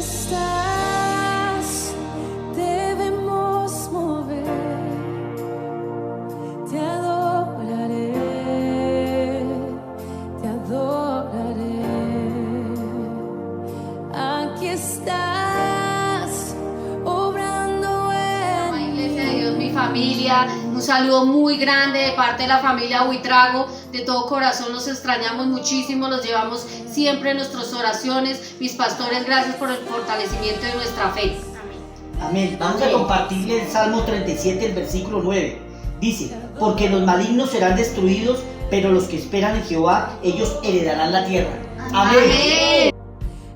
estás, debemos mover. Te adoraré, te adoraré. Aquí estás, obrando en Iglesia de Dios, mi familia, un saludo muy grande de parte de la familia Buitrago. De todo corazón los extrañamos muchísimo, los llevamos siempre en nuestras oraciones. Mis pastores, gracias por el fortalecimiento de nuestra fe. Amén. Vamos a compartirle el Salmo 37, el versículo 9. Dice, porque los malignos serán destruidos, pero los que esperan en Jehová, ellos heredarán la tierra. Amén. Amén.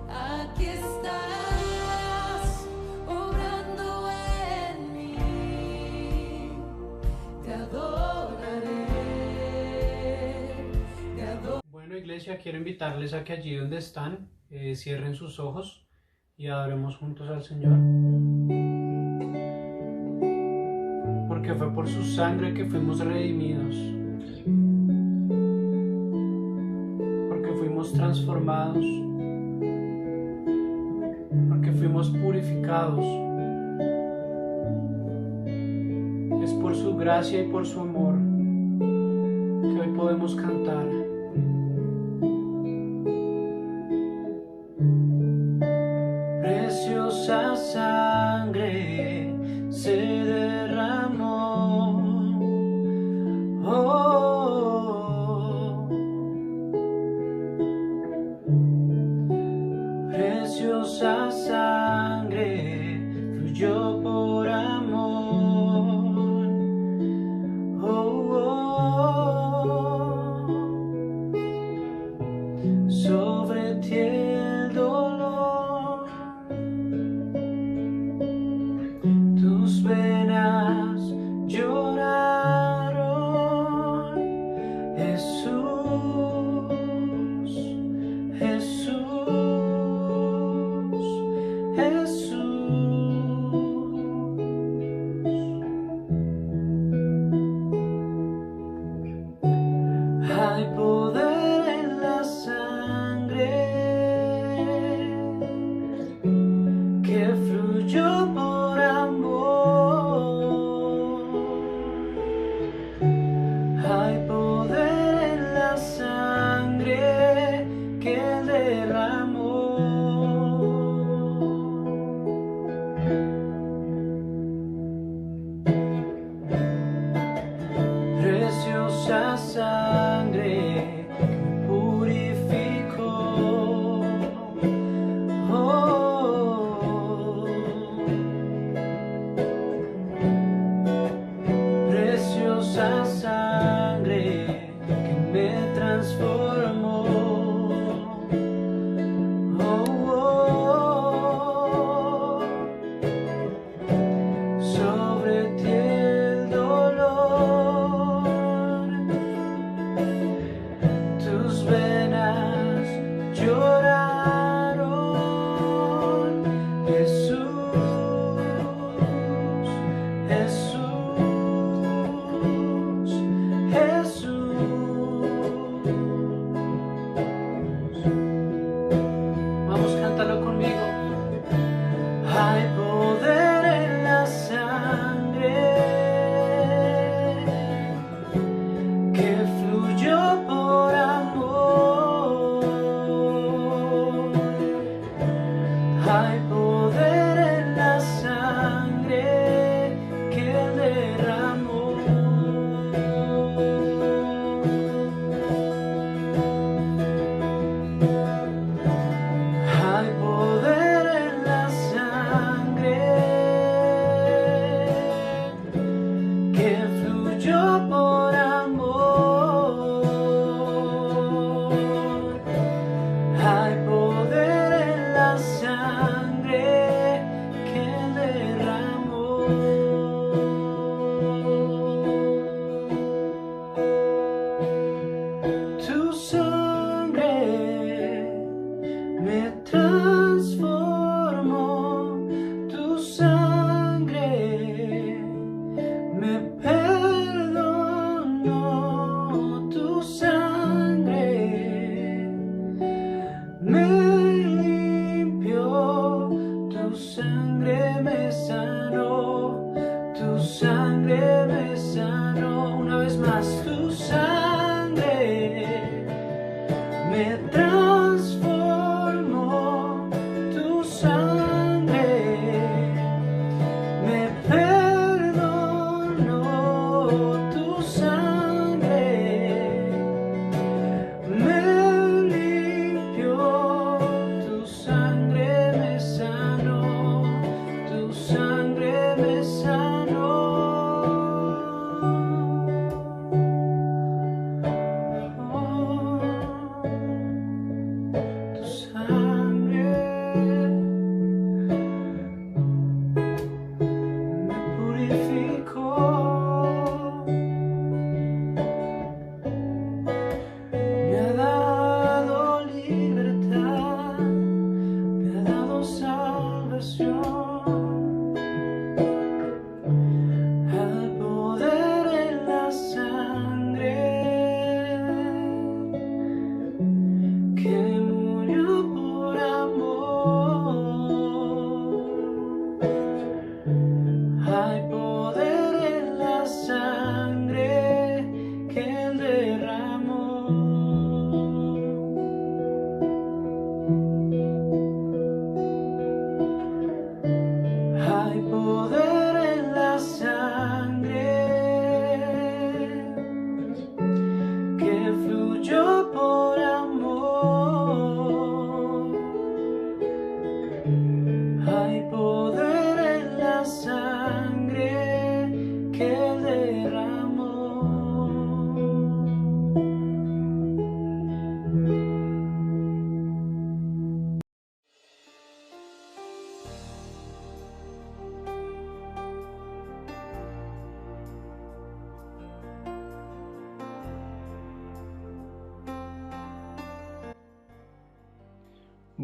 Aquí estás, obrando en mí. Te adoraré, te adoraré. Bueno, iglesia, quiero invitarles a que allí donde están, cierren sus ojos y adoremos juntos al Señor. Porque fue por su sangre que fuimos redimidos. Porque fuimos transformados. Porque fuimos purificados. Es por su gracia y por su amor que hoy podemos cantar. Preciosa sangre se derramó. Oh, preciosa sangre fluyó por amor. Sobre ti el dolor, tus venas lloraron. Jesús, Jesús, Jesús. Hay poder en la sangre que fluyó por amor. Hay poder en la sangre que Él derramó. Preciosa sangre que purificó. Oh, preciosa sangre que me transformó. Oh, sobre ti el dolor, tus venas lloraron. Jesús, Jesús, Jesús. Vamos, cántalo conmigo. Hay poder en la sangre que fluyó por amor. Hay poder en la sangre que Él derramó. Hay poder en la sangre que fluyó por amor. Hay poder en la sangre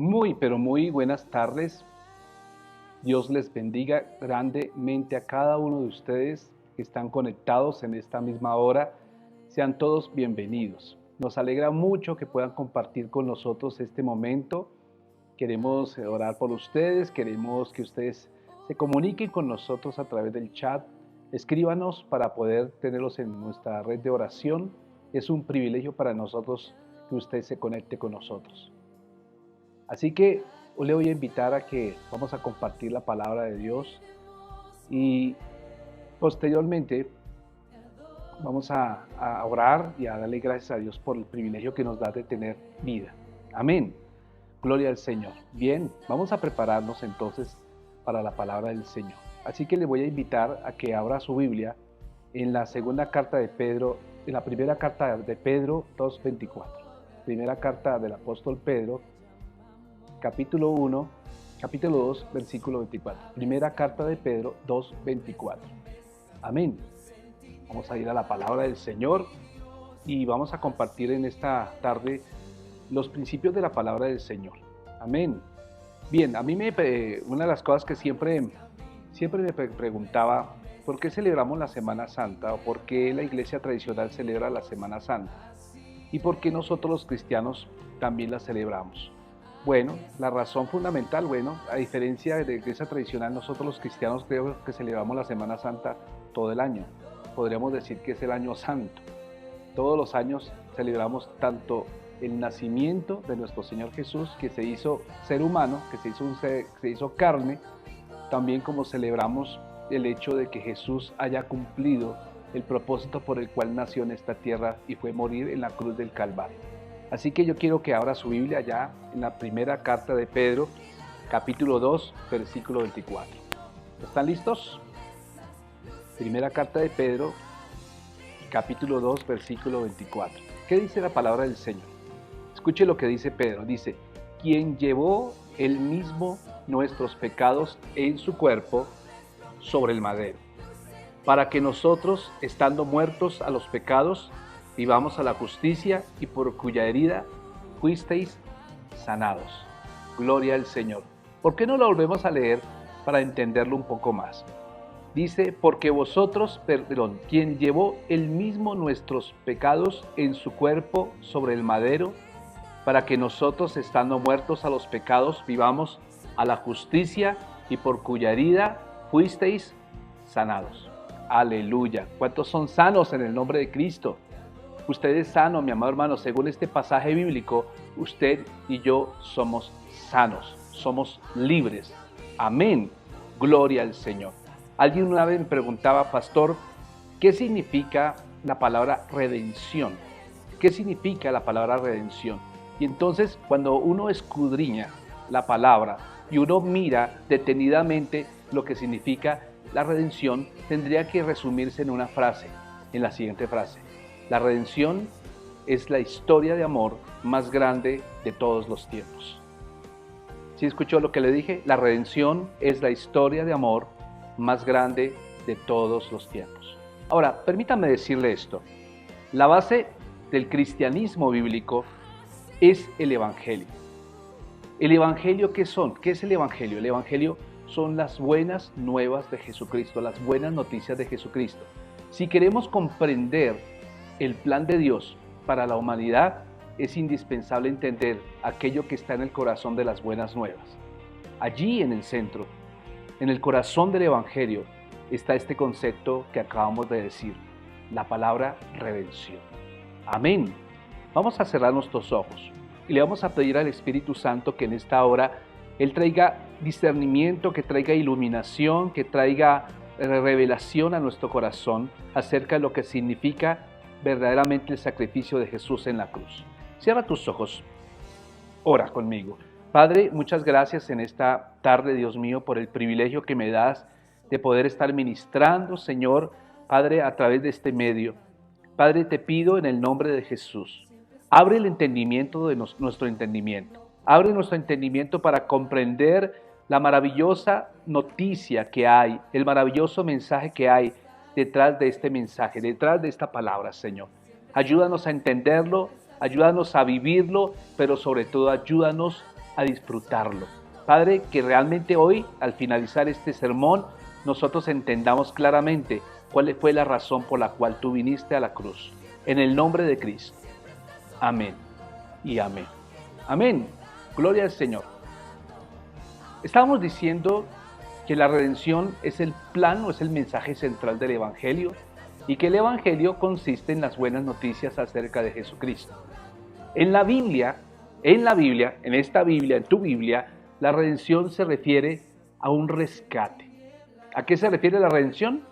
Muy, pero muy buenas tardes. Dios les bendiga grandemente a cada uno de ustedes que están conectados en esta misma hora. Sean todos bienvenidos. Nos alegra mucho que puedan compartir con nosotros este momento. Queremos orar por ustedes, queremos que ustedes se comuniquen con nosotros a través del chat. Escríbanos para poder tenerlos en nuestra red de oración. Es un privilegio para nosotros que usted se conecte con nosotros. Así que hoy le voy a invitar a que vamos a compartir la palabra de Dios y posteriormente vamos a orar y a darle gracias a Dios por el privilegio que nos da de tener vida. Amén. Gloria al Señor. Bien, vamos a prepararnos entonces para la palabra del Señor. Así que le voy a invitar a que abra su Biblia en la segunda carta de Pedro, en la primera carta de Pedro 2:24. Primera carta del apóstol Pedro, capítulo 2, versículo 24. Primera carta de Pedro 2:24. Amén. Vamos a ir a la palabra del Señor y vamos a compartir en esta tarde los principios de la palabra del Señor. Amén. Bien, a mí una de las cosas que siempre me preguntaba, ¿por qué celebramos la Semana Santa? ¿O por qué la iglesia tradicional celebra la Semana Santa? ¿Y por qué nosotros los cristianos también la celebramos? Bueno, la razón fundamental, a diferencia de la iglesia tradicional, nosotros los cristianos creo que celebramos la Semana Santa todo el año. Podríamos decir que es el año santo. Todos los años celebramos tanto el nacimiento de nuestro Señor Jesús, que se hizo ser humano, que se hizo carne, también como celebramos el hecho de que Jesús haya cumplido el propósito por el cual nació en esta tierra y fue morir en la cruz del Calvario. Así que yo quiero que abra su Biblia ya en la primera carta de Pedro, capítulo 2, versículo 24. ¿Están listos? Primera carta de Pedro, capítulo 2, versículo 24. ¿Qué dice la palabra del Señor? Escuche lo que dice Pedro. Dice, quien llevó él mismo nuestros pecados en su cuerpo sobre el madero, para que nosotros, estando muertos a los pecados, vivamos a la justicia, y por cuya herida fuisteis sanados. Gloria al Señor. ¿Por qué no lo volvemos a leer para entenderlo un poco más? Dice, porque quien llevó él mismo nuestros pecados en su cuerpo sobre el madero, para que nosotros, estando muertos a los pecados, vivamos a la justicia, y por cuya herida fuisteis sanados. Aleluya. ¿Cuántos son sanos en el nombre de Cristo? Usted es sano, mi amado hermano. Según este pasaje bíblico, usted y yo somos sanos, somos libres. Amén. Gloria al Señor. Alguien una vez me preguntaba, pastor, ¿qué significa la palabra redención? ¿Qué significa la palabra redención? Y entonces, cuando uno escudriña la palabra y uno mira detenidamente lo que significa la redención, tendría que resumirse en una frase, en la siguiente frase. La redención es la historia de amor más grande de todos los tiempos. ¿Sí escuchó lo que le dije? La redención es la historia de amor más grande de todos los tiempos. Ahora, permítame decirle esto. La base del cristianismo bíblico es el Evangelio. ¿El Evangelio qué son? ¿Qué es el Evangelio? El Evangelio son las buenas nuevas de Jesucristo, las buenas noticias de Jesucristo. Si queremos comprender el plan de Dios para la humanidad, es indispensable entender aquello que está en el corazón de las buenas nuevas. Allí en el centro, en el corazón del Evangelio, está este concepto que acabamos de decir, la palabra redención. Amén. Vamos a cerrar nuestros ojos y le vamos a pedir al Espíritu Santo que en esta hora Él traiga discernimiento, que traiga iluminación, que traiga revelación a nuestro corazón acerca de lo que significa verdaderamente el sacrificio de Jesús en la cruz. Cierra tus ojos, ora conmigo. Padre, muchas gracias en esta tarde, Dios mío, por el privilegio que me das de poder estar ministrando, Señor, Padre, a través de este medio. Padre, te pido en el nombre de Jesús, abre el entendimiento de nuestro entendimiento. Abre nuestro entendimiento para comprender la maravillosa noticia que hay, el maravilloso mensaje que hay detrás de este mensaje, detrás de esta palabra, Señor. Ayúdanos a entenderlo, ayúdanos a vivirlo, pero sobre todo ayúdanos a disfrutarlo. Padre, que realmente hoy, al finalizar este sermón, nosotros entendamos claramente cuál fue la razón por la cual tú viniste a la cruz. En el nombre de Cristo. Amén y amén. Amén. Gloria al Señor. Estábamos diciendo que la redención es el plan o es el mensaje central del Evangelio y que el Evangelio consiste en las buenas noticias acerca de Jesucristo. En la Biblia, en tu Biblia, la redención se refiere a un rescate. ¿A qué se refiere la redención?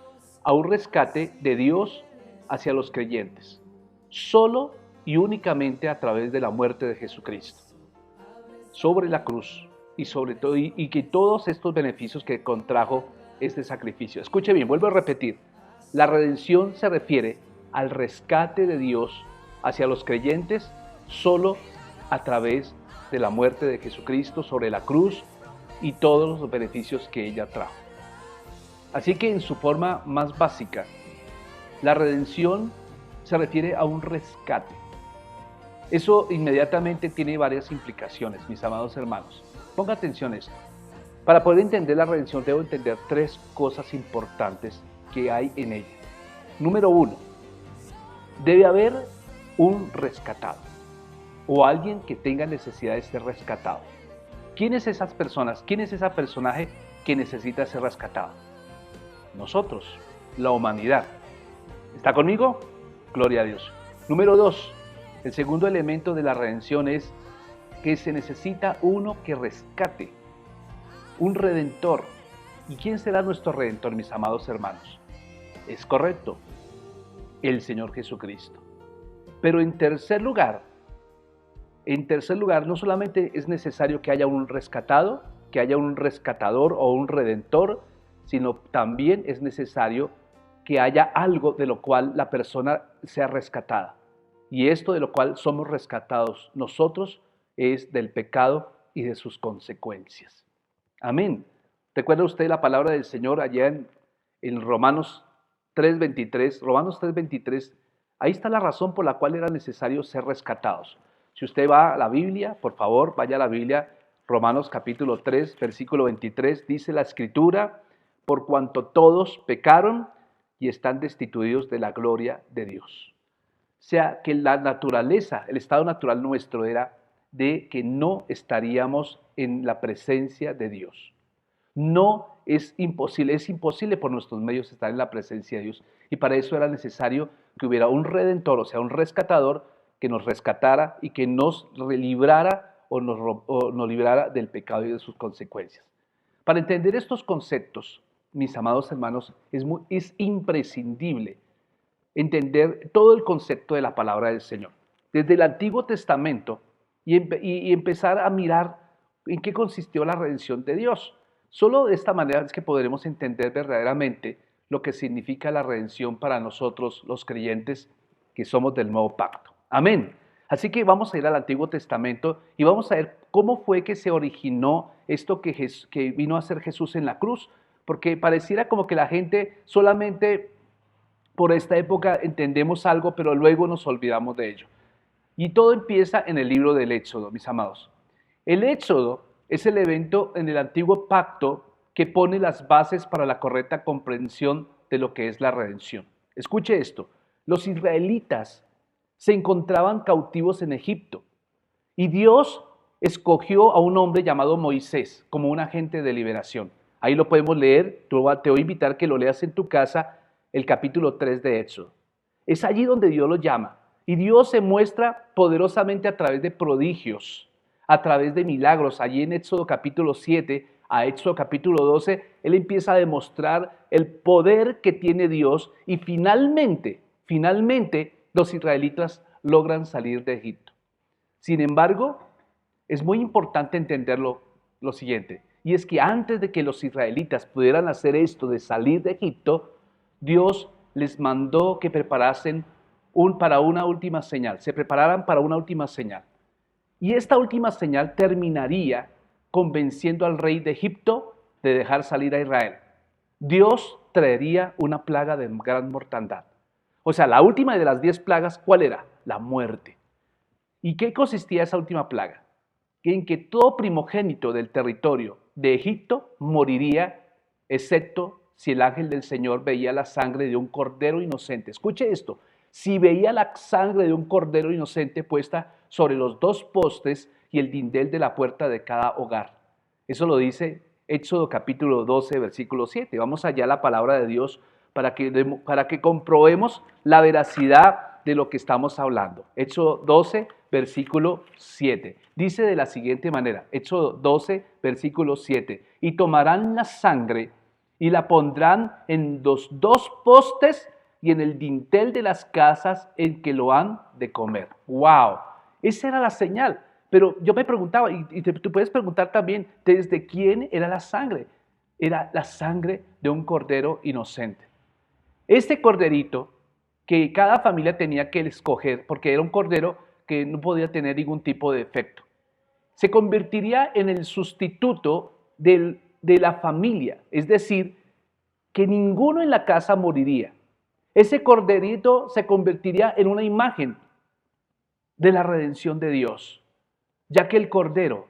A un rescate de Dios hacia los creyentes, solo y únicamente a través de la muerte de Jesucristo sobre la cruz y sobre todo y que todos estos beneficios que contrajo este sacrificio. Escuche bien, vuelvo a repetir. La redención se refiere al rescate de Dios hacia los creyentes solo a través de la muerte de Jesucristo sobre la cruz y todos los beneficios que ella trajo. Así que en su forma más básica, la redención se refiere a un rescate. Eso inmediatamente tiene varias implicaciones, mis amados hermanos. Ponga atención a esto. Para poder entender la redención debo entender tres cosas importantes que hay en ella. Número uno, debe haber un rescatado o alguien que tenga necesidad de ser rescatado. ¿Quién es esas personas? ¿Quién es ese personaje que necesita ser rescatado? Nosotros, la humanidad. ¿Está conmigo? Gloria a Dios. Número dos, el segundo elemento de la redención es que se necesita uno que rescate, un redentor. ¿Y quién será nuestro redentor, mis amados hermanos? Es correcto, el Señor Jesucristo. Pero en tercer lugar, no solamente es necesario que haya un rescatado, que haya un rescatador o un redentor, sino también es necesario que haya algo de lo cual la persona sea rescatada. Y esto de lo cual somos rescatados nosotros es del pecado y de sus consecuencias. Amén. ¿Recuerda usted la palabra del Señor allá en Romanos 3:23? Romanos 3:23, ahí está la razón por la cual era necesario ser rescatados. Si usted va a la Biblia, por favor, vaya a la Biblia, Romanos capítulo 3, versículo 23, dice la Escritura: por cuanto todos pecaron y están destituidos de la gloria de Dios. O sea, que la naturaleza, el estado natural nuestro era de que no estaríamos en la presencia de Dios. No es imposible por nuestros medios estar en la presencia de Dios. Y para eso era necesario que hubiera un redentor, o sea, un rescatador que nos rescatara y que nos librara o nos librara del pecado y de sus consecuencias. Para entender estos conceptos, mis amados hermanos, es imprescindible entender todo el concepto de la palabra del Señor. Desde el Antiguo Testamento y empezar a mirar en qué consistió la redención de Dios. Solo de esta manera es que podremos entender verdaderamente lo que significa la redención para nosotros los creyentes que somos del nuevo pacto. Amén. Así que vamos a ir al Antiguo Testamento y vamos a ver cómo fue que se originó esto que vino a hacer Jesús en la cruz. Porque pareciera como que la gente solamente por esta época entendemos algo, pero luego nos olvidamos de ello. Y todo empieza en el libro del Éxodo, mis amados. El Éxodo es el evento en el antiguo pacto que pone las bases para la correcta comprensión de lo que es la redención. Escuche esto, los israelitas se encontraban cautivos en Egipto y Dios escogió a un hombre llamado Moisés como un agente de liberación. Ahí lo podemos leer, te voy a invitar que lo leas en tu casa, el capítulo 3 de Éxodo. Es allí donde Dios lo llama. Y Dios se muestra poderosamente a través de prodigios, a través de milagros. Allí en Éxodo capítulo 7 a Éxodo capítulo 12, Él empieza a demostrar el poder que tiene Dios y finalmente los israelitas logran salir de Egipto. Sin embargo, es muy importante entender lo siguiente. Y es que antes de que los israelitas pudieran hacer esto de salir de Egipto, Dios les mandó que preparasen para una última señal, se prepararan para una última señal. Y esta última señal terminaría convenciendo al rey de Egipto de dejar salir a Israel. Dios traería una plaga de gran mortandad. O sea, la última de las 10 plagas, ¿cuál era? La muerte. ¿Y qué consistía esa última plaga? en que todo primogénito del territorio de Egipto moriría, excepto si el ángel del Señor veía la sangre de un cordero inocente. Escuche esto, si veía la sangre de un cordero inocente puesta sobre los dos postes y el dindel de la puerta de cada hogar. Eso lo dice Éxodo capítulo 12, versículo 7. Vamos allá a la palabra de Dios para que comprobemos la veracidad de lo que estamos hablando. Éxodo 12, versículo 7. Dice de la siguiente manera, Éxodo 12, versículo 7. Y tomarán la sangre y la pondrán en los dos postes y en el dintel de las casas en que lo han de comer. ¡Wow! Esa era la señal. Pero yo me preguntaba, y tú puedes preguntar también, ¿desde quién era la sangre? Era la sangre de un cordero inocente. Este corderito que cada familia tenía que escoger, porque era un cordero que no podía tener ningún tipo de defecto, se convertiría en el sustituto de la familia, es decir, que ninguno en la casa moriría. Ese corderito se convertiría en una imagen de la redención de Dios, ya que el cordero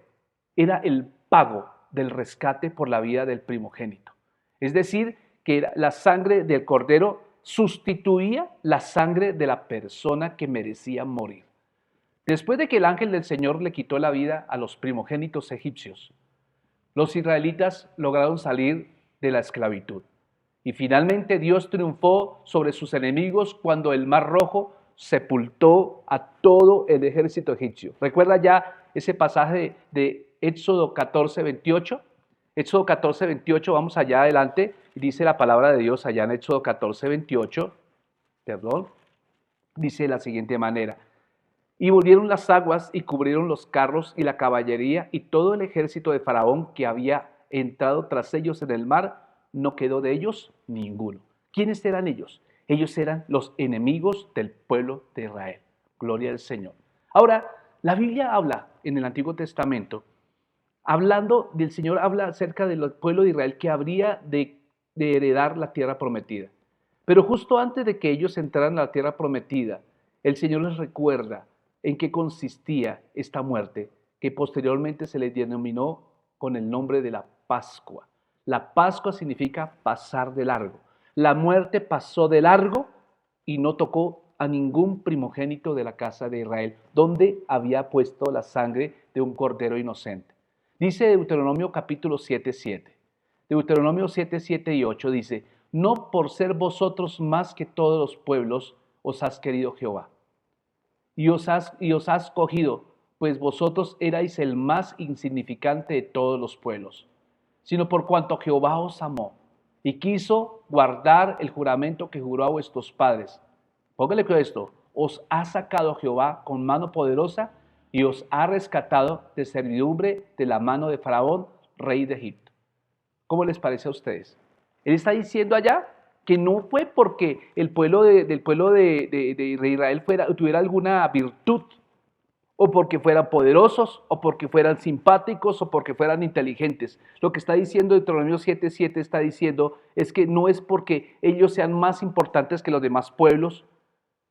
era el pago del rescate por la vida del primogénito. Es decir, que la sangre del cordero sustituía la sangre de la persona que merecía morir. Después de que el ángel del Señor le quitó la vida a los primogénitos egipcios, los israelitas lograron salir de la esclavitud. Y finalmente Dios triunfó sobre sus enemigos cuando el Mar Rojo sepultó a todo el ejército egipcio. ¿Recuerda ya ese pasaje de Éxodo 14, 28? Éxodo 14, 28, vamos allá adelante, y dice la palabra de Dios allá en Éxodo 14, 28, dice de la siguiente manera: y volvieron las aguas y cubrieron los carros y la caballería y todo el ejército de Faraón que había entrado tras ellos en el mar, no quedó de ellos ninguno. ¿Quiénes eran ellos? Ellos eran los enemigos del pueblo de Israel. Gloria al Señor. Ahora, la Biblia habla en el Antiguo Testamento, hablando del Señor, habla acerca del pueblo de Israel que habría de heredar la tierra prometida. Pero justo antes de que ellos entraran a la tierra prometida, el Señor les recuerda en qué consistía esta muerte, que posteriormente se le denominó con el nombre de la Pascua. La Pascua significa pasar de largo. La muerte pasó de largo y no tocó a ningún primogénito de la casa de Israel, donde había puesto la sangre de un cordero inocente. Dice Deuteronomio capítulo 7, 7. Deuteronomio 7, 7 y 8 dice: no por ser vosotros más que todos los pueblos os has querido Jehová, y os has cogido, pues vosotros erais el más insignificante de todos los pueblos, sino por cuanto Jehová os amó y quiso guardar el juramento que juró a vuestros padres. Póngale cuidado esto: os ha sacado Jehová con mano poderosa y os ha rescatado de servidumbre de la mano de Faraón, rey de Egipto. ¿Cómo les parece a ustedes? Él está diciendo allá que no fue porque el pueblo de Israel tuviera alguna virtud, o porque fueran poderosos, o porque fueran simpáticos, o porque fueran inteligentes. Lo que está diciendo Deuteronomio 7:7 está diciendo es que no es porque ellos sean más importantes que los demás pueblos,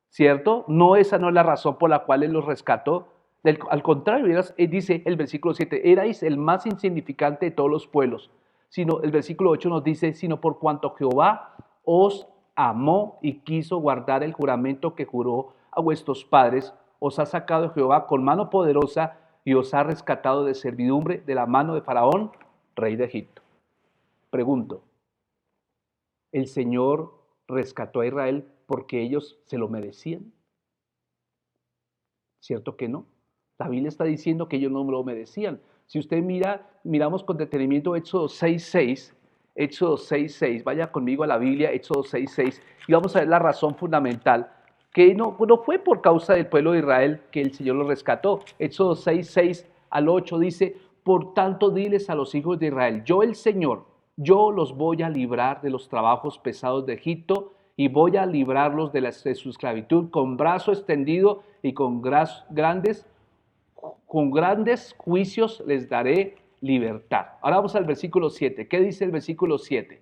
¿cierto? No, esa no es la razón por la cual Él los rescató. Al contrario, dice el versículo 7, erais el más insignificante de todos los pueblos. Sino el versículo 8 nos dice: sino por cuanto Jehová os amó y quiso guardar el juramento que juró a vuestros padres, os ha sacado Jehová con mano poderosa y os ha rescatado de servidumbre de la mano de Faraón, rey de Egipto. Pregunto, ¿el Señor rescató a Israel porque ellos se lo merecían? ¿Cierto que no? La Biblia está diciendo que ellos no lo merecían. Si usted miramos con detenimiento Éxodo 6:6, Éxodo 6:6, vaya conmigo a la Biblia, Éxodo 6:6, y vamos a ver la razón fundamental, que no fue por causa del pueblo de Israel que el Señor los rescató. Éxodo 6:6 al 8 dice: por tanto diles a los hijos de Israel, yo el Señor, yo los voy a librar de los trabajos pesados de Egipto y voy a librarlos de su esclavitud con brazo extendido y con grandes juicios les daré libertad. Ahora vamos al versículo 7. ¿Qué dice el versículo 7?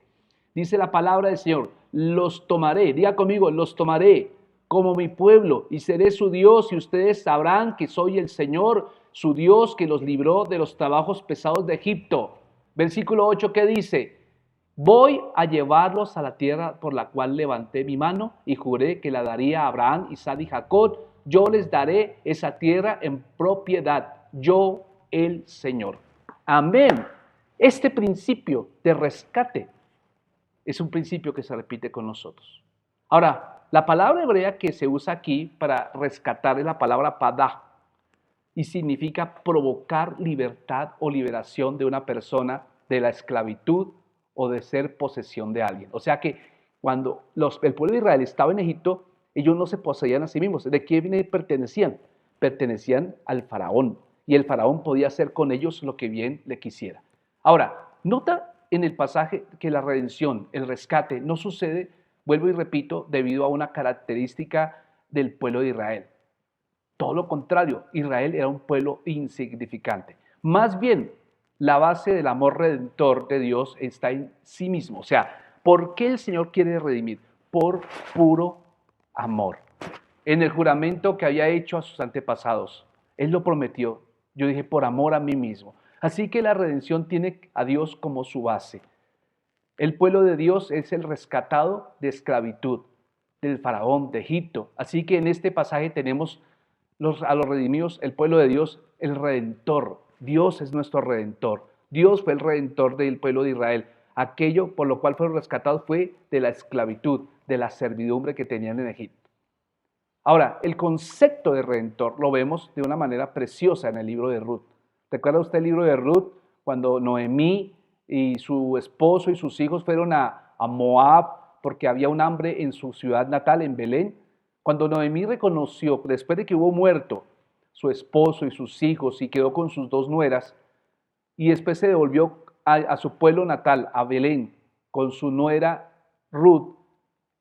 Dice la palabra del Señor: los tomaré, diga conmigo, los tomaré como mi pueblo y seré su Dios, y ustedes sabrán que soy el Señor, su Dios, que los libró de los trabajos pesados de Egipto. Versículo 8, ¿qué dice? Voy a llevarlos a la tierra por la cual levanté mi mano y juré que la daría a Abraham, Isaac y Jacob. Yo les daré esa tierra en propiedad, yo el Señor. Amén. Este principio de rescate es un principio que se repite con nosotros. Ahora, la palabra hebrea que se usa aquí para rescatar es la palabra padah y significa provocar libertad o liberación de una persona de la esclavitud o de ser posesión de alguien. O sea que cuando el pueblo de Israel estaba en Egipto, ellos no se poseían a sí mismos. ¿De quién pertenecían? Pertenecían al faraón y el faraón podía hacer con ellos lo que bien le quisiera. Ahora, nota en el pasaje que la redención, el rescate, no sucede, vuelvo y repito, debido a una característica del pueblo de Israel. Todo lo contrario, Israel era un pueblo insignificante. Más bien, la base del amor redentor de Dios está en sí mismo. O sea, ¿por qué el Señor quiere redimir? Por puro amor. En el juramento que había hecho a sus antepasados, Él lo prometió. Yo dije, por amor a mí mismo. Así que la redención tiene a Dios como su base. El pueblo de Dios es el rescatado de esclavitud, del faraón, de Egipto. Así que en este pasaje tenemos a los redimidos, el pueblo de Dios, el redentor. Dios es nuestro redentor. Dios fue el redentor del pueblo de Israel. Aquello por lo cual fueron rescatados fue de la esclavitud, de la servidumbre que tenían en Egipto. Ahora, el concepto de redentor lo vemos de una manera preciosa en el libro de Ruth. ¿Recuerda usted el libro de Ruth? Cuando Noemí y su esposo y sus hijos fueron a Moab porque había un hambre en su ciudad natal, en Belén. Cuando Noemí reconoció, después de que hubo muerto su esposo y sus hijos y quedó con sus dos nueras, y después se devolvió a su pueblo natal, a Belén, con su nuera Ruth,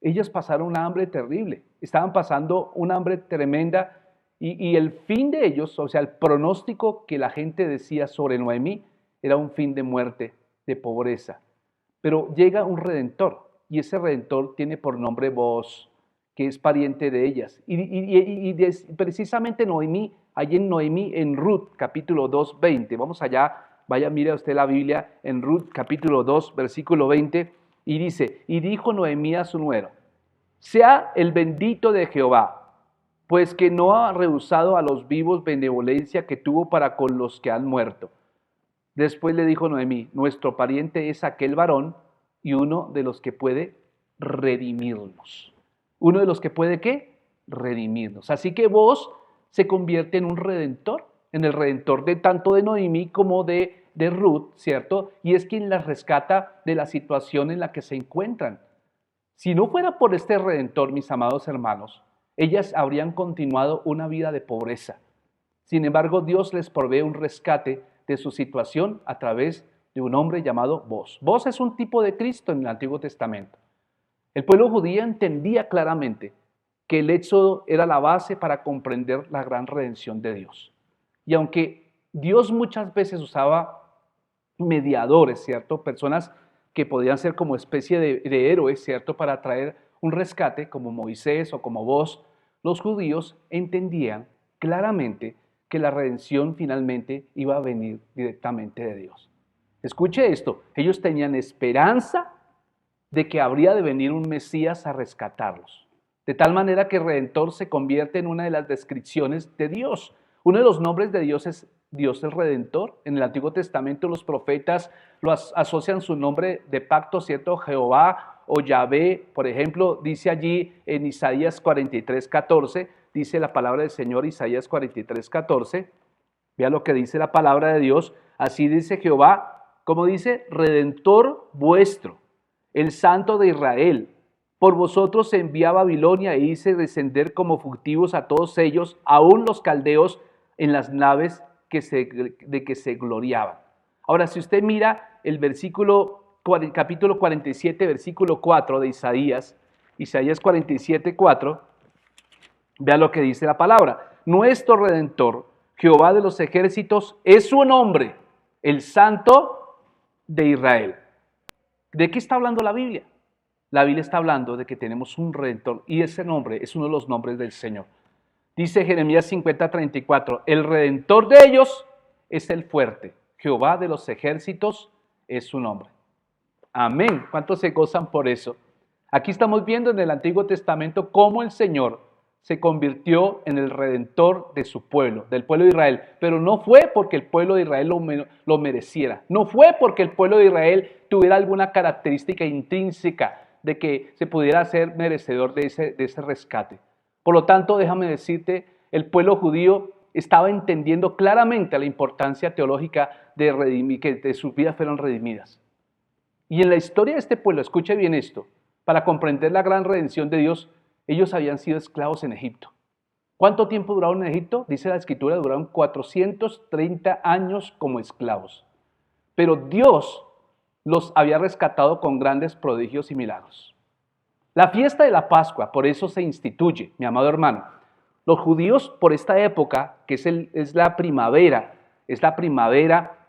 ellas pasaron una hambre terrible, estaban pasando una hambre tremenda y el fin de ellos, o sea, el pronóstico que la gente decía sobre Noemí era un fin de muerte, de pobreza. Pero llega un redentor y ese redentor tiene por nombre Booz, que es pariente de ellas. Precisamente Noemí, allí en Noemí, en Ruth, capítulo 2, 20. Vamos allá, vaya, mire usted la Biblia, en Ruth, capítulo 2, versículo 20, y dice, y dijo Noemí a su nuero, sea el bendito de Jehová, pues que no ha rehusado a los vivos benevolencia que tuvo para con los que han muerto. Después le dijo Noemí, nuestro pariente es aquel varón y uno de los que puede redimirnos. Uno de los que puede, ¿qué? Redimirnos. Así que Booz se convierte en un redentor, en el redentor de tanto de Noemí como de Ruth, ¿cierto? Y es quien las rescata de la situación en la que se encuentran. Si no fuera por este redentor, mis amados hermanos, ellas habrían continuado una vida de pobreza. Sin embargo, Dios les provee un rescate de su situación a través de un hombre llamado Booz. Booz es un tipo de Cristo en el Antiguo Testamento. El pueblo judío entendía claramente que el éxodo era la base para comprender la gran redención de Dios. Y aunque Dios muchas veces usaba mediadores, ¿cierto? Personas que podían ser como especie de héroes, ¿cierto? Para traer un rescate, como Moisés o como Booz, los judíos entendían claramente que la redención finalmente iba a venir directamente de Dios. Escuche esto, ellos tenían esperanza de que habría de venir un Mesías a rescatarlos. De tal manera que Redentor se convierte en una de las descripciones de Dios. Uno de los nombres de Dios es Dios el Redentor. En el Antiguo Testamento los profetas lo asocian su nombre de pacto, ¿cierto? Jehová o Yahvé, por ejemplo, dice allí en Isaías 43:14, dice la palabra del Señor, Isaías 43:14. Vea lo que dice la palabra de Dios. Así dice Jehová, como dice, Redentor vuestro, el Santo de Israel. Por vosotros se envía a Babilonia e hice descender como fugtivos a todos ellos, aún los caldeos en las naves de que se gloriaban. Ahora, si usted mira el capítulo 47, versículo 4 de Isaías 47:4, vea lo que dice la palabra. Nuestro Redentor, Jehová de los ejércitos, es su nombre, el Santo de Israel. ¿De qué está hablando la Biblia? La Biblia está hablando de que tenemos un Redentor y ese nombre es uno de los nombres del Señor. Dice Jeremías 50:34, el redentor de ellos es el fuerte, Jehová de los ejércitos es su nombre. Amén. ¿Cuántos se gozan por eso? Aquí estamos viendo en el Antiguo Testamento cómo el Señor se convirtió en el redentor de su pueblo, del pueblo de Israel. Pero no fue porque el pueblo de Israel lo mereciera. No fue porque el pueblo de Israel tuviera alguna característica intrínseca de que se pudiera ser merecedor de ese rescate. Por lo tanto, déjame decirte, el pueblo judío estaba entendiendo claramente la importancia teológica de que sus vidas fueron redimidas. Y en la historia de este pueblo, escuche bien esto, para comprender la gran redención de Dios, ellos habían sido esclavos en Egipto. ¿Cuánto tiempo duraron en Egipto? Dice la Escritura, duraron 430 años como esclavos. Pero Dios los había rescatado con grandes prodigios y milagros. La fiesta de la Pascua, por eso se instituye, mi amado hermano. Los judíos por esta época, que es la primavera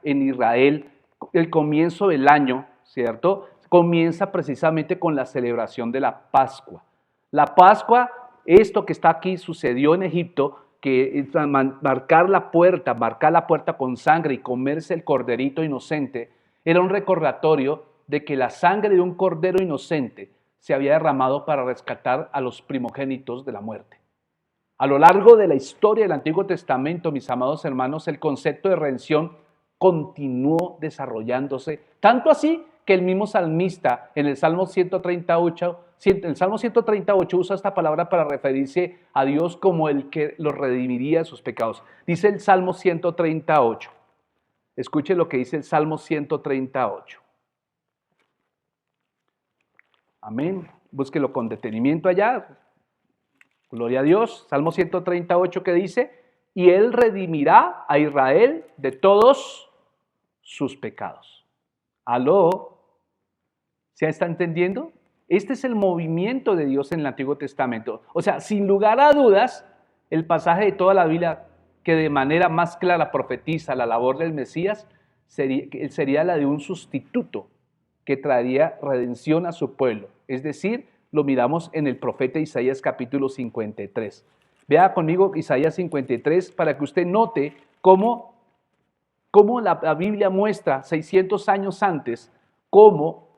en Israel, el comienzo del año, ¿cierto? Comienza precisamente con la celebración de la Pascua. La Pascua, esto que está aquí, sucedió en Egipto, que marcar la puerta con sangre y comerse el corderito inocente, era un recordatorio de que la sangre de un cordero inocente se había derramado para rescatar a los primogénitos de la muerte. A lo largo de la historia del Antiguo Testamento, mis amados hermanos, el concepto de redención continuó desarrollándose, tanto así que el mismo salmista en el Salmo 138 usa esta palabra para referirse a Dios como el que los redimiría de sus pecados. Dice el Salmo 138. Escuche lo que dice el Salmo 138. Amén. Búsquelo con detenimiento allá. Gloria a Dios. Salmo 138 que dice, y Él redimirá a Israel de todos sus pecados. ¿Aló? ¿Se está entendiendo? Este es el movimiento de Dios en el Antiguo Testamento. O sea, sin lugar a dudas, el pasaje de toda la Biblia que de manera más clara profetiza la labor del Mesías sería la de un sustituto que traería redención a su pueblo. Es decir, lo miramos en el profeta Isaías capítulo 53. Vea conmigo Isaías 53 para que usted note cómo la Biblia muestra 600 años antes cómo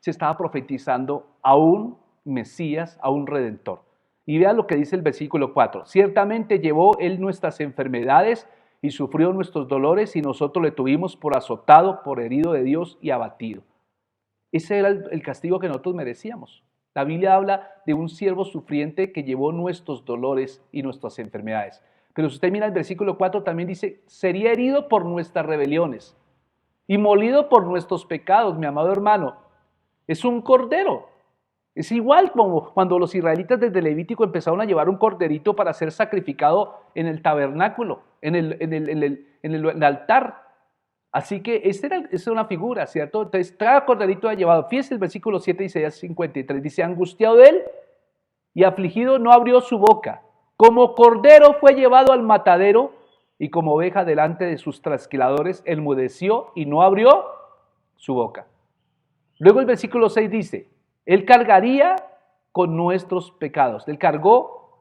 se estaba profetizando a un Mesías, a un Redentor. Y vea lo que dice el versículo 4. Ciertamente llevó Él nuestras enfermedades y sufrió nuestros dolores y nosotros le tuvimos por azotado, por herido de Dios y abatido. Ese era el castigo que nosotros merecíamos. La Biblia habla de un siervo sufriente que llevó nuestros dolores y nuestras enfermedades. Pero si usted mira el versículo 4 también dice, sería herido por nuestras rebeliones y molido por nuestros pecados, mi amado hermano. Es un cordero. Es igual como cuando los israelitas desde Levítico empezaron a llevar un corderito para ser sacrificado en el tabernáculo, en el altar. Así que esta es una figura, ¿cierto? Entonces, cada corderito ha llevado. Fíjese el versículo 7 de Isaías 53. Dice, angustiado de él y afligido no abrió su boca. Como cordero fue llevado al matadero y como oveja delante de sus trasquiladores, enmudeció y no abrió su boca. Luego el versículo 6 dice, Él cargaría con nuestros pecados.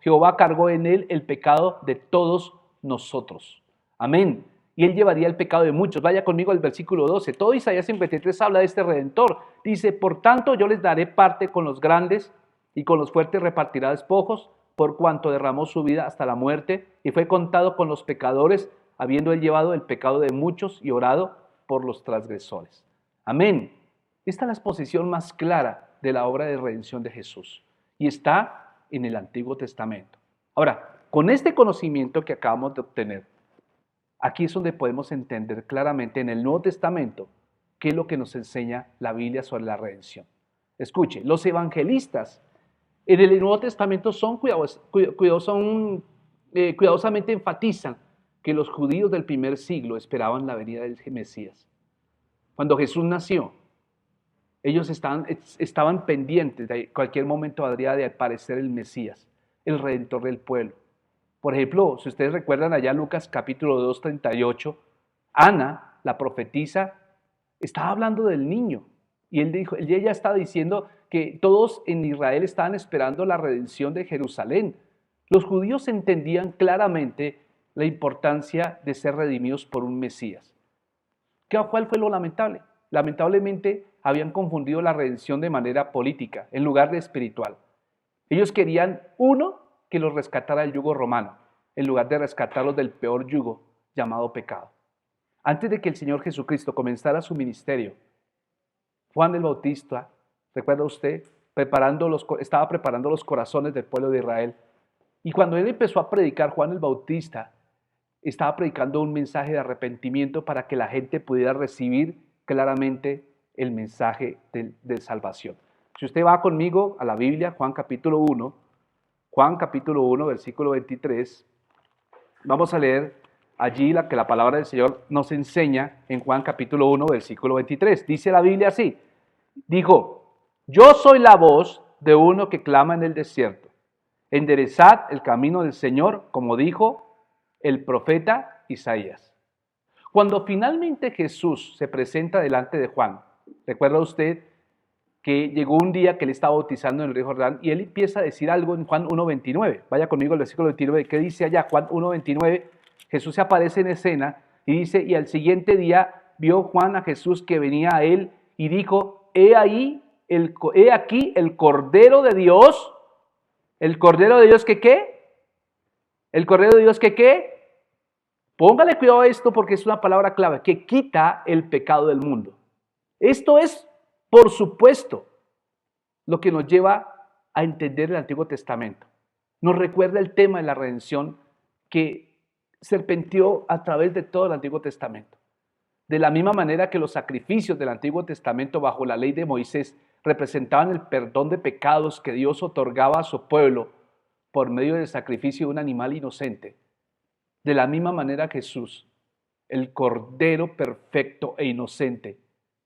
Jehová cargó en Él el pecado de todos nosotros. Amén. Y Él llevaría el pecado de muchos. Vaya conmigo al versículo 12. Todo Isaías 53 habla de este Redentor. Dice, por tanto yo les daré parte con los grandes y con los fuertes repartirá despojos, por cuanto derramó su vida hasta la muerte y fue contado con los pecadores, habiendo Él llevado el pecado de muchos y orado por los transgresores. Amén. Esta es la exposición más clara de la obra de redención de Jesús y está en el Antiguo Testamento. Ahora, con este conocimiento que acabamos de obtener, aquí es donde podemos entender claramente en el Nuevo Testamento qué es lo que nos enseña la Biblia sobre la redención. Escuche, los evangelistas en el Nuevo Testamento cuidadosamente enfatizan que los judíos del primer siglo esperaban la venida del Mesías. Cuando Jesús nació, ellos estaban pendientes, de cualquier momento habría de aparecer el Mesías, el Redentor del pueblo. Por ejemplo, si ustedes recuerdan allá Lucas capítulo 2, 38, Ana, la profetisa, estaba hablando del niño. Y ella estaba diciendo que todos en Israel estaban esperando la redención de Jerusalén. Los judíos entendían claramente la importancia de ser redimidos por un Mesías. ¿Cuál fue lo lamentable? Lamentablemente habían confundido la redención de manera política en lugar de espiritual. Ellos querían uno que los rescatara del yugo romano, en lugar de rescatarlos del peor yugo llamado pecado. Antes de que el Señor Jesucristo comenzara su ministerio, Juan el Bautista, ¿recuerda usted? Estaba preparando los corazones del pueblo de Israel. Y cuando él empezó a predicar, Juan el Bautista estaba predicando un mensaje de arrepentimiento para que la gente pudiera recibir claramente el mensaje de salvación. Si usted va conmigo a la Biblia, Juan capítulo 1, versículo 23, vamos a leer allí que la palabra del Señor nos enseña en Juan capítulo 1, versículo 23. Dice la Biblia así, dijo, yo soy la voz de uno que clama en el desierto. Enderezad el camino del Señor, como dijo el profeta Isaías. Cuando finalmente Jesús se presenta delante de Juan, ¿recuerda usted que llegó un día que él estaba bautizando en el río Jordán y él empieza a decir algo en Juan 1:29? Vaya conmigo al versículo 29, ¿qué dice allá? Juan 1:29, Jesús se aparece en escena y dice, y al siguiente día vio Juan a Jesús que venía a él y dijo, he aquí el Cordero de Dios. ¿El Cordero de Dios que qué? ¿El Cordero de Dios que qué? Póngale cuidado a esto porque es una palabra clave, que quita el pecado del mundo. Esto es, por supuesto, lo que nos lleva a entender el Antiguo Testamento. Nos recuerda el tema de la redención que serpenteó a través de todo el Antiguo Testamento. De la misma manera que los sacrificios del Antiguo Testamento bajo la ley de Moisés representaban el perdón de pecados que Dios otorgaba a su pueblo por medio del sacrificio de un animal inocente. De la misma manera Jesús, el Cordero perfecto e inocente,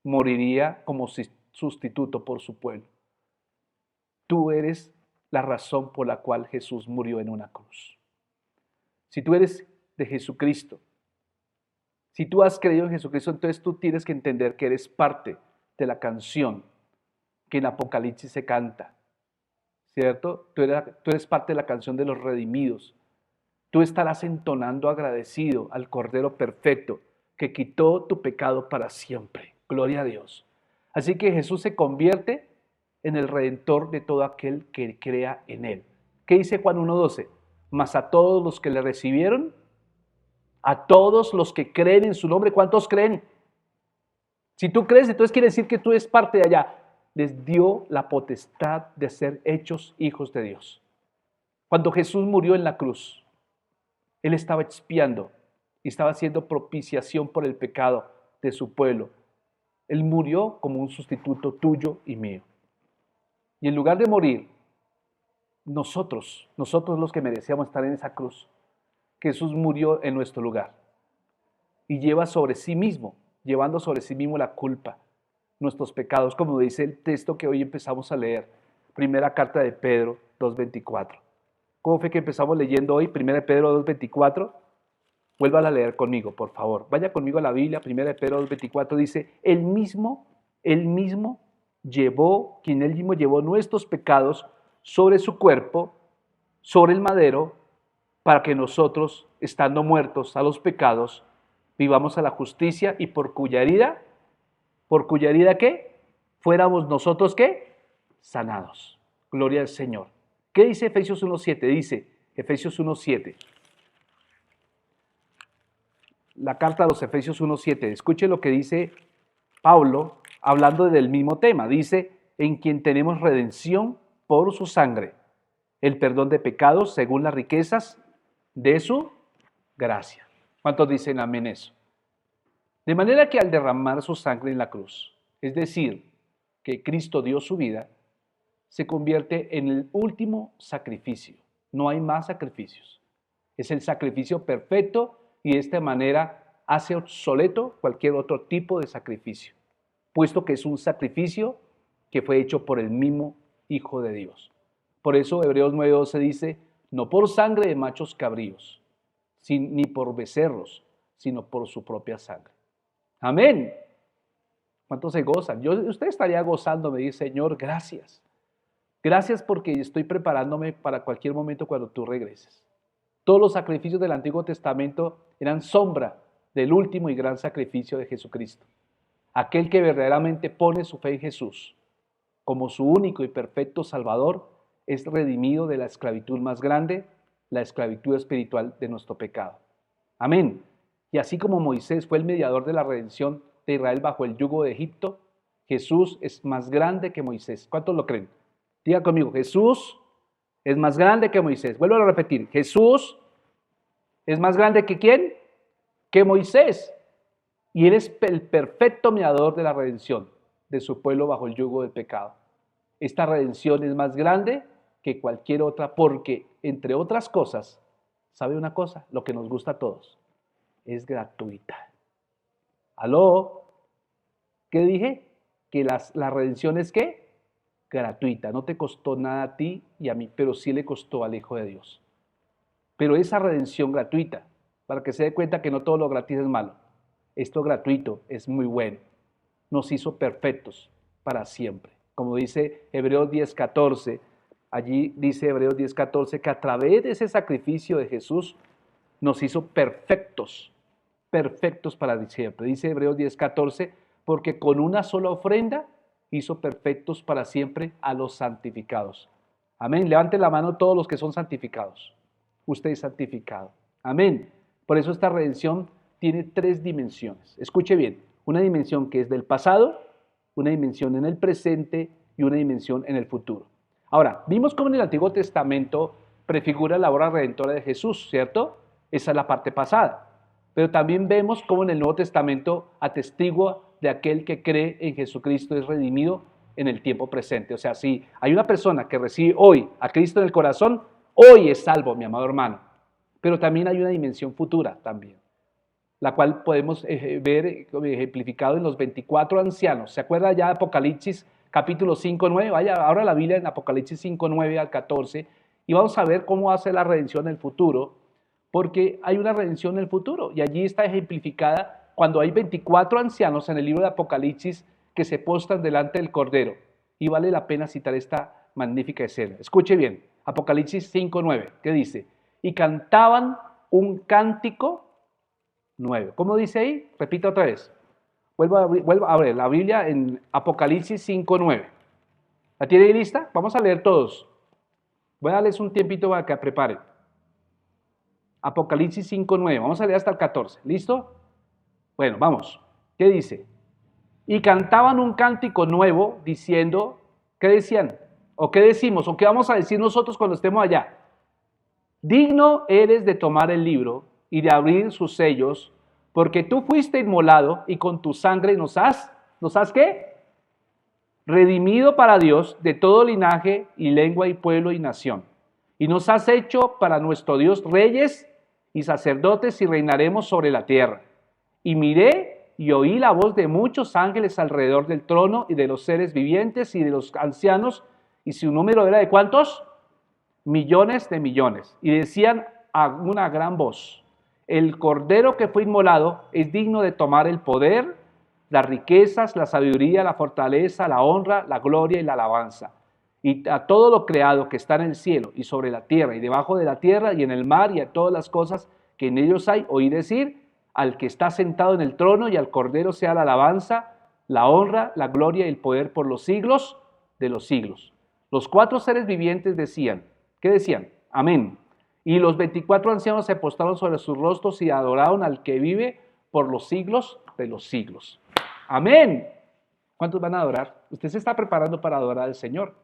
moriría como sustituto por su pueblo. Tú eres la razón por la cual Jesús murió en una cruz. Si tú eres de Jesucristo, si tú has creído en Jesucristo, entonces tú tienes que entender que eres parte de la canción que en Apocalipsis se canta, ¿cierto? Tú eres parte de la canción de los redimidos. Tú estarás entonando agradecido al Cordero perfecto que quitó tu pecado para siempre. Gloria a Dios. Así que Jesús se convierte en el Redentor de todo aquel que crea en Él. ¿Qué dice Juan 1:12? Mas a todos los que le recibieron, a todos los que creen en su nombre, ¿cuántos creen? Si tú crees, entonces quiere decir que tú eres parte de allá. Les dio la potestad de ser hechos hijos de Dios. Cuando Jesús murió en la cruz, Él estaba expiando y estaba haciendo propiciación por el pecado de su pueblo. Él murió como un sustituto tuyo y mío. Y en lugar de morir, nosotros los que merecíamos estar en esa cruz, Jesús murió en nuestro lugar y llevando sobre sí mismo la culpa, nuestros pecados, como dice el texto que hoy empezamos a leer, primera carta de Pedro 2:24. ¿Cómo fue que empezamos leyendo hoy? Primera de Pedro 2:24. Vuélvala a leer conmigo, por favor. Vaya conmigo a la Biblia, primera de Pedro 2:24, dice, Él mismo llevó nuestros pecados sobre su cuerpo, sobre el madero, para que nosotros, estando muertos a los pecados, vivamos a la justicia y por cuya herida ¿qué? Fuéramos nosotros ¿qué? Sanados. Gloria al Señor. ¿Qué dice Efesios 1:7? Dice Efesios 1:7. La carta a los Efesios 1:7. Escuche lo que dice Pablo hablando del mismo tema. Dice, en quien tenemos redención por su sangre, el perdón de pecados según las riquezas de su gracia. ¿Cuántos dicen amén eso? De manera que al derramar su sangre en la cruz, es decir, que Cristo dio su vida, se convierte en el último sacrificio. No hay más sacrificios. Es el sacrificio perfecto y de esta manera hace obsoleto cualquier otro tipo de sacrificio, puesto que es un sacrificio que fue hecho por el mismo Hijo de Dios. Por eso Hebreos 9:12 dice, no por sangre de machos cabríos, ni por becerros, sino por su propia sangre. Amén. ¿Cuántos se gozan? Usted estaría gozando, me dice, Señor, gracias. Gracias porque estoy preparándome para cualquier momento cuando tú regreses. Todos los sacrificios del Antiguo Testamento eran sombra del último y gran sacrificio de Jesucristo. Aquel que verdaderamente pone su fe en Jesús como su único y perfecto Salvador es redimido de la esclavitud más grande, la esclavitud espiritual de nuestro pecado. Amén. Y así como Moisés fue el mediador de la redención de Israel bajo el yugo de Egipto, Jesús es más grande que Moisés. ¿Cuántos lo creen? Diga conmigo, Jesús es más grande que Moisés. Vuelvo a repetir, Jesús es más grande que ¿quién? Que Moisés. Y Él es el perfecto mediador de la redención de su pueblo bajo el yugo del pecado. Esta redención es más grande que cualquier otra porque, entre otras cosas, ¿sabe una cosa? Lo que nos gusta a todos, es gratuita. ¿Aló? ¿Qué dije? Que la redención es ¿qué? Gratuita. No te costó nada a ti y a mí, pero sí le costó al Hijo de Dios. Pero esa redención gratuita, para que se dé cuenta que no todo lo gratis es malo. Esto gratuito es muy bueno. Nos hizo perfectos para siempre. Como dice Hebreos 10:14, allí dice Hebreos 10:14 que a través de ese sacrificio de Jesús nos hizo perfectos, perfectos para siempre. Dice Hebreos 10:14, porque con una sola ofrenda hizo perfectos para siempre a los santificados. Amén. Levanten la mano todos los que son santificados. Usted es santificado. Amén. Por eso esta redención tiene 3 dimensiones. Escuche bien, una dimensión que es del pasado, una dimensión en el presente y una dimensión en el futuro. Ahora, vimos cómo en el Antiguo Testamento prefigura la obra redentora de Jesús, ¿cierto? Esa es la parte pasada. Pero también vemos cómo en el Nuevo Testamento atestigua de aquel que cree en Jesucristo es redimido en el tiempo presente. O sea, si hay una persona que recibe hoy a Cristo en el corazón, hoy es salvo, mi amado hermano. Pero también hay una dimensión futura también, la cual podemos ver ejemplificado en los 24 ancianos. ¿Se acuerda ya de Apocalipsis capítulo 5:9? Vaya ahora la Biblia en Apocalipsis 5:9 al 14 y vamos a ver cómo hace la redención en el futuro, porque hay una redención en el futuro y allí está ejemplificada cuando hay 24 ancianos en el libro de Apocalipsis que se postran delante del Cordero. Y vale la pena citar esta magnífica escena. Escuche bien, Apocalipsis 5:9, ¿qué dice? Y cantaban un cántico nuevo. ¿Cómo dice ahí? Repita otra vez. Vuelvo a abrir la Biblia en Apocalipsis 5:9. ¿La tiene ahí lista? Vamos a leer todos. Voy a darles un tiempito para que preparen. Apocalipsis 5:9. Vamos a leer hasta el 14. ¿Listo? Bueno, vamos. ¿Qué dice? Y cantaban un cántico nuevo diciendo, ¿qué decían? ¿O qué decimos? ¿O qué vamos a decir nosotros cuando estemos allá? Digno eres de tomar el libro y de abrir sus sellos, porque tú fuiste inmolado y con tu sangre ¿nos has qué? Redimido para Dios de todo linaje y lengua y pueblo y nación. Y nos has hecho para nuestro Dios reyes y sacerdotes y reinaremos sobre la tierra. Y miré y oí la voz de muchos ángeles alrededor del trono y de los seres vivientes y de los ancianos, y su número era ¿de cuántos? Millones de millones. Y decían a una gran voz, el Cordero que fue inmolado es digno de tomar el poder, las riquezas, la sabiduría, la fortaleza, la honra, la gloria y la alabanza. Y a todo lo creado que está en el cielo y sobre la tierra y debajo de la tierra y en el mar y a todas las cosas que en ellos hay, oí decir, al que está sentado en el trono y al Cordero sea la alabanza, la honra, la gloria y el poder por los siglos de los siglos. Los 4 seres vivientes decían, ¿qué decían? Amén. Y los 24 ancianos se postraron sobre sus rostros y adoraron al que vive por los siglos de los siglos. Amén. ¿Cuántos van a adorar? Usted se está preparando para adorar al Señor.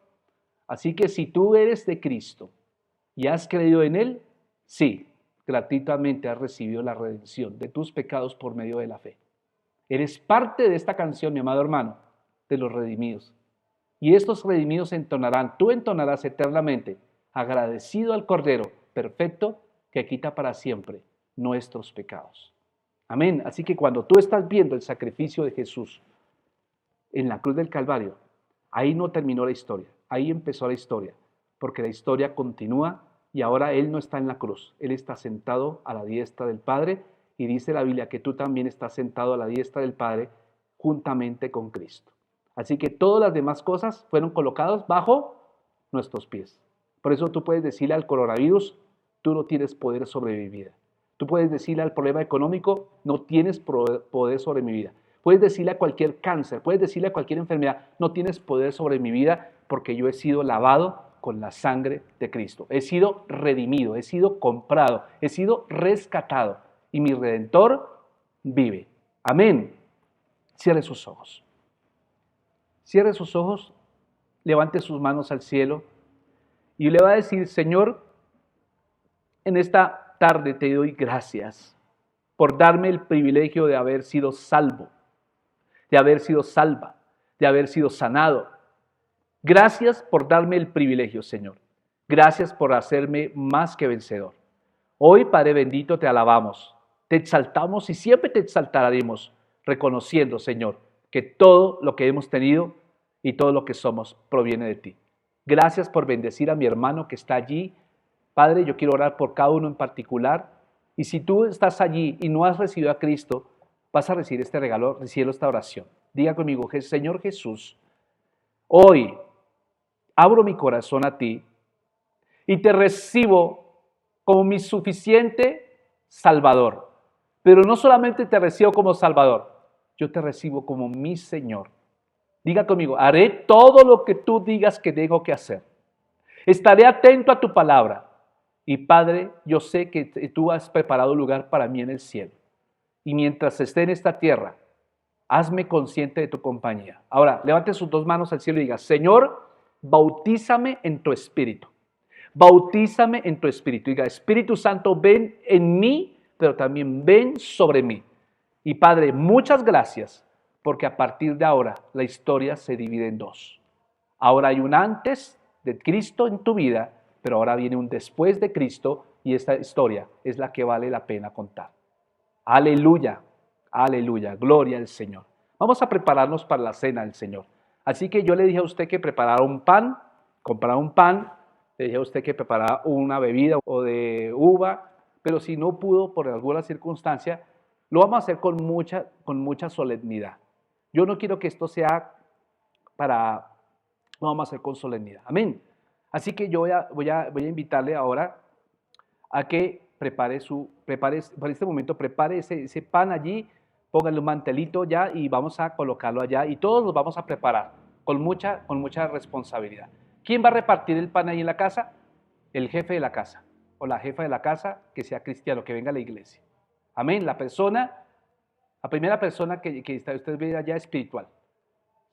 Así que si tú eres de Cristo y has creído en Él, sí, gratuitamente has recibido la redención de tus pecados por medio de la fe. Eres parte de esta canción, mi amado hermano, de los redimidos. Y estos redimidos entonarán, tú entonarás eternamente, agradecido al Cordero perfecto que quita para siempre nuestros pecados. Amén. Así que cuando tú estás viendo el sacrificio de Jesús en la cruz del Calvario, ahí no terminó la historia, ahí empezó la historia, porque la historia continúa y ahora Él no está en la cruz, Él está sentado a la diestra del Padre y dice la Biblia que tú también estás sentado a la diestra del Padre juntamente con Cristo. Así que todas las demás cosas fueron colocadas bajo nuestros pies. Por eso tú puedes decirle al coronavirus, tú no tienes poder sobre mi vida. Tú puedes decirle al problema económico, no tienes poder sobre mi vida. Puedes decirle a cualquier cáncer, puedes decirle a cualquier enfermedad, no tienes poder sobre mi vida porque yo he sido lavado con la sangre de Cristo. He sido redimido, he sido comprado, he sido rescatado y mi Redentor vive. Amén. Cierre sus ojos. Cierre sus ojos, levante sus manos al cielo y le va a decir, Señor, en esta tarde te doy gracias por darme el privilegio de haber sido salvo, de haber sido salva, de haber sido sanado. Gracias por darme el privilegio, Señor. Gracias por hacerme más que vencedor. Hoy, Padre bendito, te alabamos, te exaltamos y siempre te exaltaremos, reconociendo, Señor, que todo lo que hemos tenido y todo lo que somos proviene de ti. Gracias por bendecir a mi hermano que está allí. Padre, yo quiero orar por cada uno en particular. Y si tú estás allí y no has recibido a Cristo, vas a recibir este regalo, recibe esta oración. Diga conmigo, Señor Jesús, hoy abro mi corazón a ti y te recibo como mi suficiente Salvador. Pero no solamente te recibo como Salvador, yo te recibo como mi Señor. Diga conmigo, haré todo lo que tú digas que tengo que hacer. Estaré atento a tu palabra. Y Padre, yo sé que tú has preparado lugar para mí en el cielo. Y mientras esté en esta tierra, hazme consciente de tu compañía. Ahora, levante sus dos manos al cielo y diga, Señor, bautízame en tu Espíritu. Bautízame en tu Espíritu. Diga, Espíritu Santo, ven en mí, pero también ven sobre mí. Y Padre, muchas gracias, porque a partir de ahora la historia se divide en dos. Ahora hay un antes de Cristo en tu vida, pero ahora viene un después de Cristo y esta historia es la que vale la pena contar. Aleluya, aleluya, gloria al Señor. Vamos a prepararnos para la cena del Señor. Así que yo le dije a usted que preparara un pan, comprara un pan, le dije a usted que preparara una bebida o de uva, pero si no pudo por alguna circunstancia, lo vamos a hacer con mucha solemnidad. Yo no quiero que esto sea lo vamos a hacer con solemnidad. Amén. Así que yo voy a invitarle ahora a que prepare para este momento, prepare ese pan allí, póngale un mantelito ya y vamos a colocarlo allá y todos los vamos a preparar con mucha responsabilidad. ¿Quién va a repartir el pan ahí en la casa? El jefe de la casa o la jefa de la casa que sea cristiano, que venga a la iglesia. Amén. La primera persona que usted ve allá espiritual,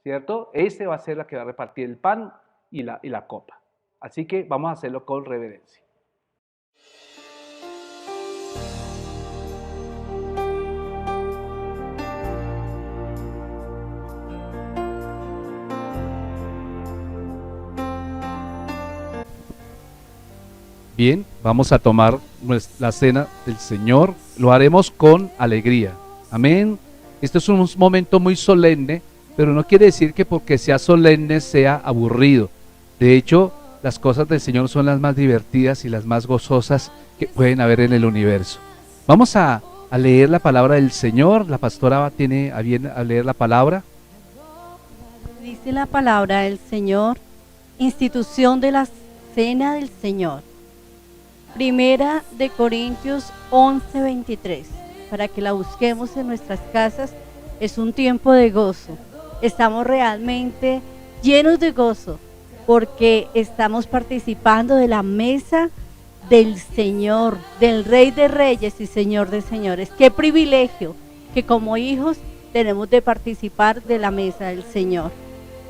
¿cierto? Este va a ser la que va a repartir el pan y la copa. Así que vamos a hacerlo con reverencia. Bien, vamos a tomar la cena del Señor. Lo haremos con alegría. Amén. Este es un momento muy solemne, pero no quiere decir que porque sea solemne sea aburrido. De hecho, las cosas del Señor son las más divertidas y las más gozosas que pueden haber en el universo. Vamos a leer la palabra del Señor. La pastora tiene a bien a leer la palabra. Dice la palabra del Señor, institución de la cena del Señor. Primera de Corintios 11:23, para que la busquemos en nuestras casas. Es un tiempo de gozo. Estamos realmente llenos de gozo porque estamos participando de la mesa del Señor, del Rey de Reyes y Señor de Señores. Qué privilegio que como hijos tenemos de participar de la mesa del Señor.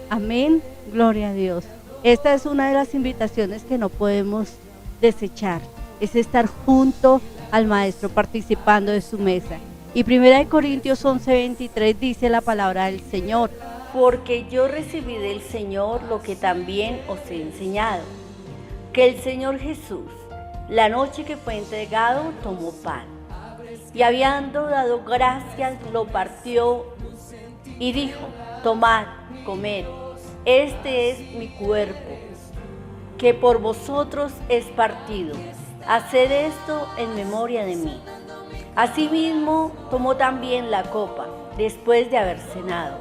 Amén, gloria a Dios. Esta es una de las invitaciones que no podemos desechar, es estar junto al Maestro participando de su mesa. Y 1 Corintios 11:23 dice la palabra del Señor, porque yo recibí del Señor lo que también os he enseñado, que el Señor Jesús, la noche que fue entregado, tomó pan, y habiendo dado gracias, lo partió y dijo, tomad, comed, este es mi cuerpo, que por vosotros es partido. Haced esto en memoria de mí. Asimismo, tomó también la copa, después de haber cenado,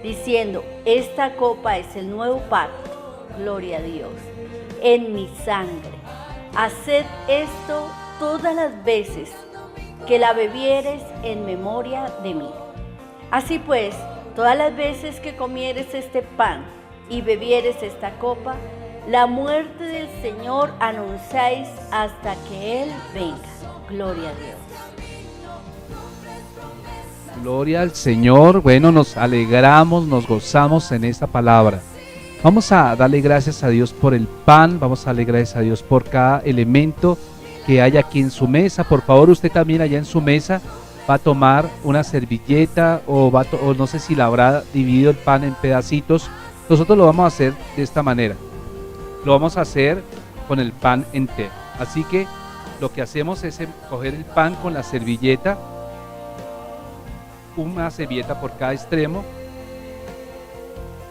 diciendo, esta copa es el nuevo pacto, gloria a Dios, en mi sangre. Haced esto todas las veces que la bebieres en memoria de mí. Así pues, todas las veces que comieres este pan y bebieres esta copa, la muerte del Señor anunciáis hasta que Él venga. Gloria a Dios. Gloria al Señor. Bueno, nos alegramos, nos gozamos en esta palabra. Vamos a darle gracias a Dios por el pan, vamos a darle gracias a Dios por cada elemento que hay aquí en su mesa. Por favor, usted también allá en su mesa va a tomar una servilleta o no sé si la habrá dividido el pan en pedacitos. Nosotros lo vamos a hacer de esta manera. Lo vamos a hacer con el pan entero. Así que lo que hacemos es coger el pan con la servilleta, una servilleta por cada extremo,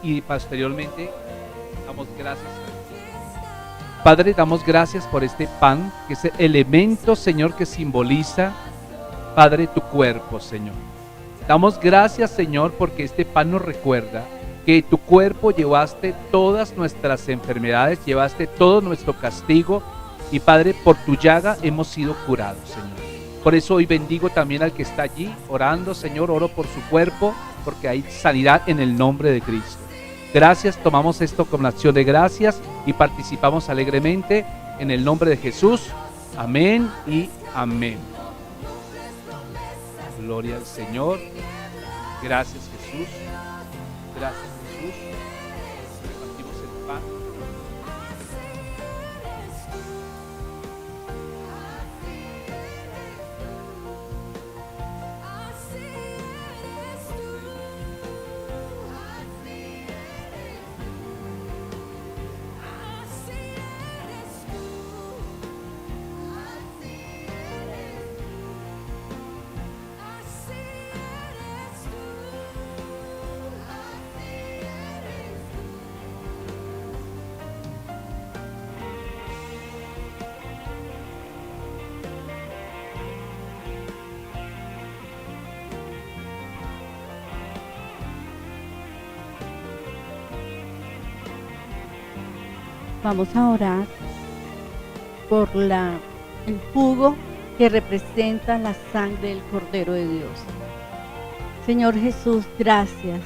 y posteriormente damos gracias a Dios. Padre, damos gracias por este pan, que es el elemento, Señor, que simboliza, Padre, tu cuerpo, Señor. Damos gracias, Señor, porque este pan nos recuerda que tu cuerpo llevaste todas nuestras enfermedades, llevaste todo nuestro castigo, y Padre, por tu llaga hemos sido curados, Señor. Por eso hoy bendigo también al que está allí orando, Señor, oro por su cuerpo, porque hay sanidad en el nombre de Cristo. Gracias, tomamos esto como acción de gracias y participamos alegremente en el nombre de Jesús. Amén y amén. Gloria al Señor. Gracias, Jesús. Gracias, Jesús. Repartimos el pan. Vamos a orar por el jugo que representa la sangre del Cordero de Dios. Señor Jesús, gracias.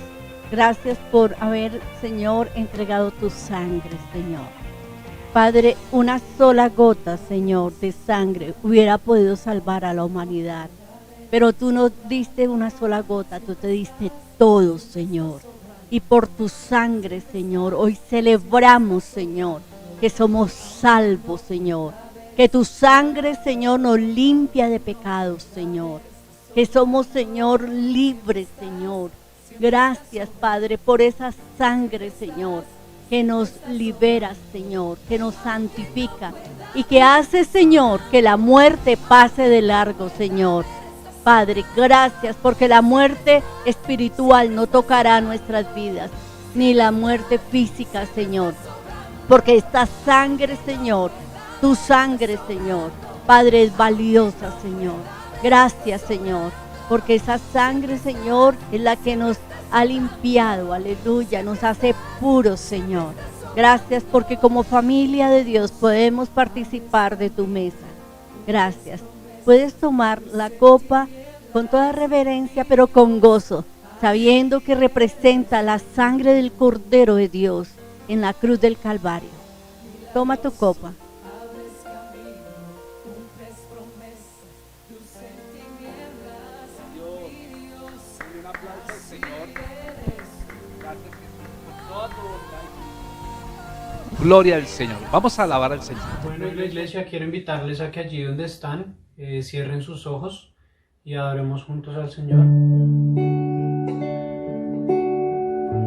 Gracias por haber, Señor, entregado tu sangre, Señor. Padre, una sola gota, Señor, de sangre hubiera podido salvar a la humanidad. Pero tú no diste una sola gota, tú te diste todo, Señor. Y por tu sangre, Señor, hoy celebramos, Señor, que somos salvos, Señor. Que tu sangre, Señor, nos limpia de pecados, Señor. Que somos, Señor, libres, Señor. Gracias, Padre, por esa sangre, Señor, que nos libera, Señor, que nos santifica y que hace, Señor, que la muerte pase de largo, Señor. Padre, gracias porque la muerte espiritual no tocará nuestras vidas, ni la muerte física, Señor. Porque esta sangre, Señor, tu sangre, Señor, Padre, es valiosa, Señor. Gracias, Señor, porque esa sangre, Señor, es la que nos ha limpiado, aleluya, nos hace puros, Señor. Gracias porque como familia de Dios podemos participar de tu mesa. Gracias. Puedes tomar la copa con toda reverencia, pero con gozo, sabiendo que representa la sangre del Cordero de Dios en la cruz del Calvario. Toma tu copa. Un aplauso al Señor. Gracias, Jesús, por toda tu bondad. Gloria al Señor. Vamos a alabar al Señor. Bueno, y la iglesia, quiero invitarles a que allí donde están, cierren sus ojos y adoremos juntos al Señor.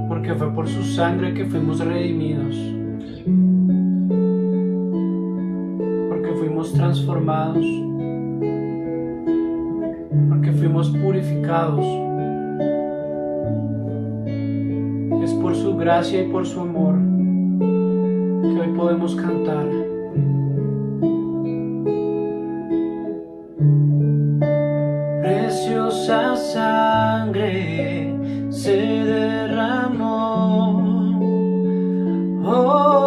Porque fue por su sangre que fuimos redimidos. Porque fuimos transformados. Porque fuimos purificados. Es por su gracia y por su amor que hoy podemos cantar. Preciosa sangre se derramó. Oh,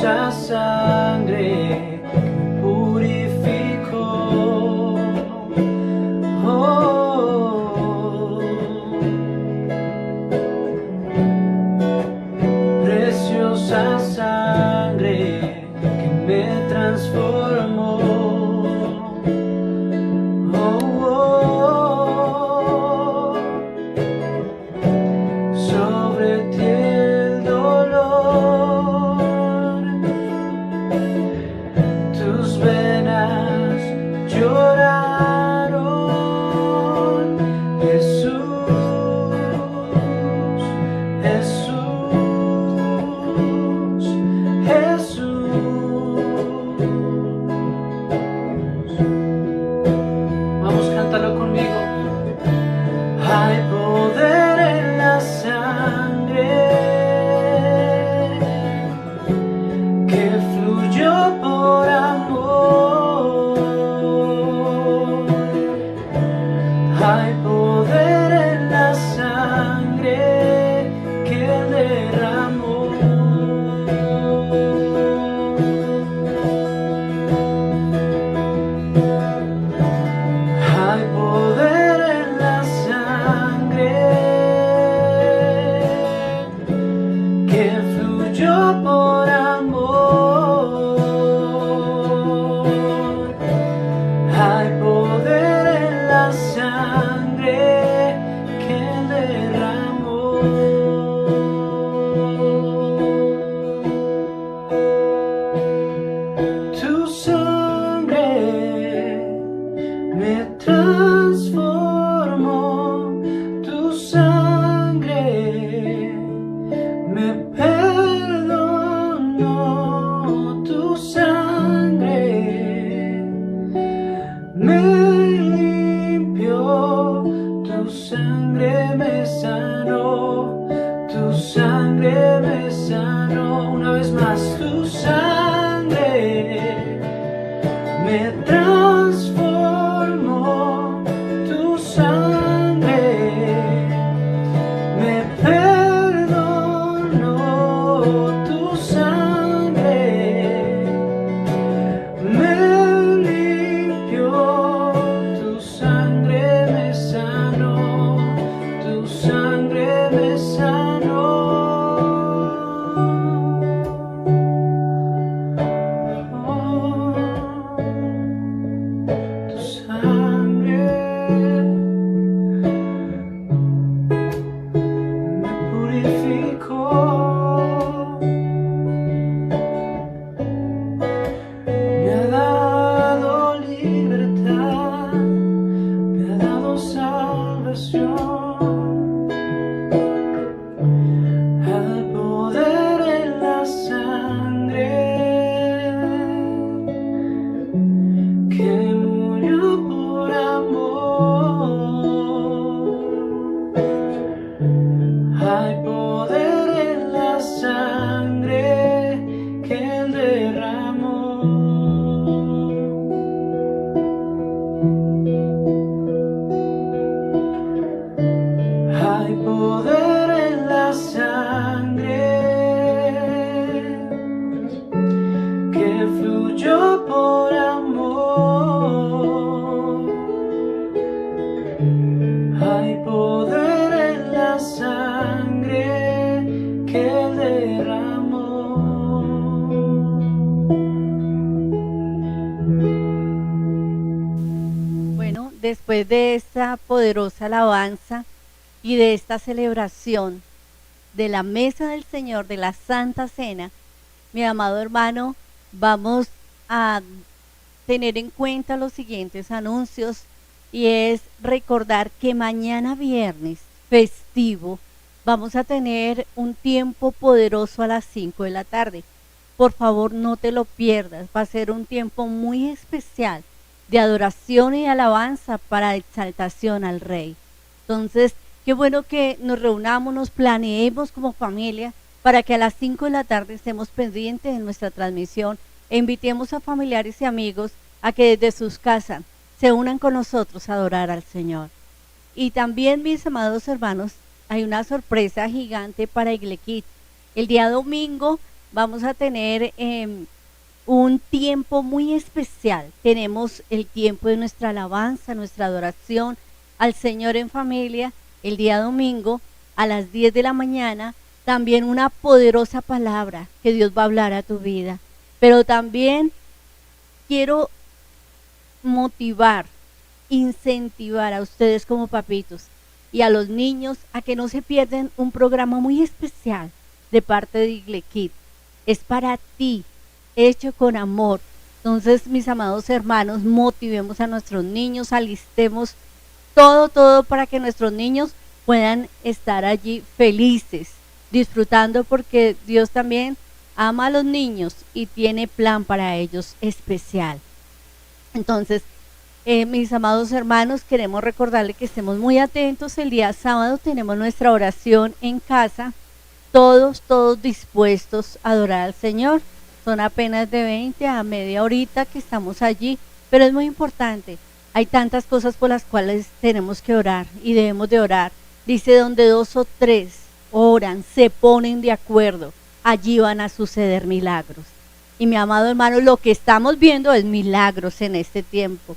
preciosa sangre purificó. Preciosa sangre que me transformó. Sobre ti el dolor, tus venas lloraron. Jesús, Jesús, Jesús. Vamos, cántalo conmigo. Hay poder en la sangre que fluyó por amor. Hay poder en la sangre que derramó. Hay poder en la sangre que fluyó por amor. Hay poder en la sangre que derramó. Tu sangre me transformó, tu sangre me perdonó, tu sangre me limpió, tu sangre me sanó, tu sangre me sanó. Una vez más, tu sangre me transformó, tu sangre me perdonó, tu sangre me limpió, tu sangre me sanó, tu sangre me sanó. Tu sangre me purificó, me ha dado libertad, me ha dado salvación. Al poder en la sangre que murió por amor. Hay poder en la sangre que él derramó. Hay poder en la sangre que fluyó por amor. Hay poder en la sangre que él derramó. Bueno, después de esta poderosa alabanza y de esta celebración de la mesa del Señor, de la Santa Cena, mi amado hermano, vamos a tener en cuenta los siguientes anuncios, y es recordar que mañana viernes festivo vamos a tener un tiempo poderoso a las 5 de la tarde. Por favor, no te lo pierdas, va a ser un tiempo muy especial de adoración y alabanza para exaltación al Rey. Entonces, qué bueno que nos reunamos, nos planeemos como familia para que a las 5 de la tarde estemos pendientes de nuestra transmisión e invitemos a familiares y amigos a que desde sus casas se unan con nosotros a adorar al Señor. Y también, mis amados hermanos, hay una sorpresa gigante para Iglequit. El día domingo vamos a tener un tiempo muy especial. Tenemos el tiempo de nuestra alabanza, nuestra adoración al Señor en familia, el día domingo a las 10 de la mañana. También una poderosa palabra que Dios va a hablar a tu vida. Pero también quiero motivar, incentivar a ustedes como papitos y a los niños a que no se pierdan un programa muy especial de parte de Iglequid. Es para ti, hecho con amor. Entonces, mis amados hermanos, motivemos a nuestros niños, alistemos todo para que nuestros niños puedan estar allí felices, disfrutando, porque Dios también ama a los niños y tiene plan para ellos especial. Entonces, mis amados hermanos, queremos recordarles que estemos muy atentos. El día sábado tenemos nuestra oración en casa, todos dispuestos a adorar al Señor. Son apenas de 20 a media horita que estamos allí, pero es muy importante. Hay tantas cosas por las cuales tenemos que orar y debemos de orar. Dice, donde 2 o 3 oran, se ponen de acuerdo, allí van a suceder milagros. Y mi amado hermano, lo que estamos viendo es milagros en este tiempo.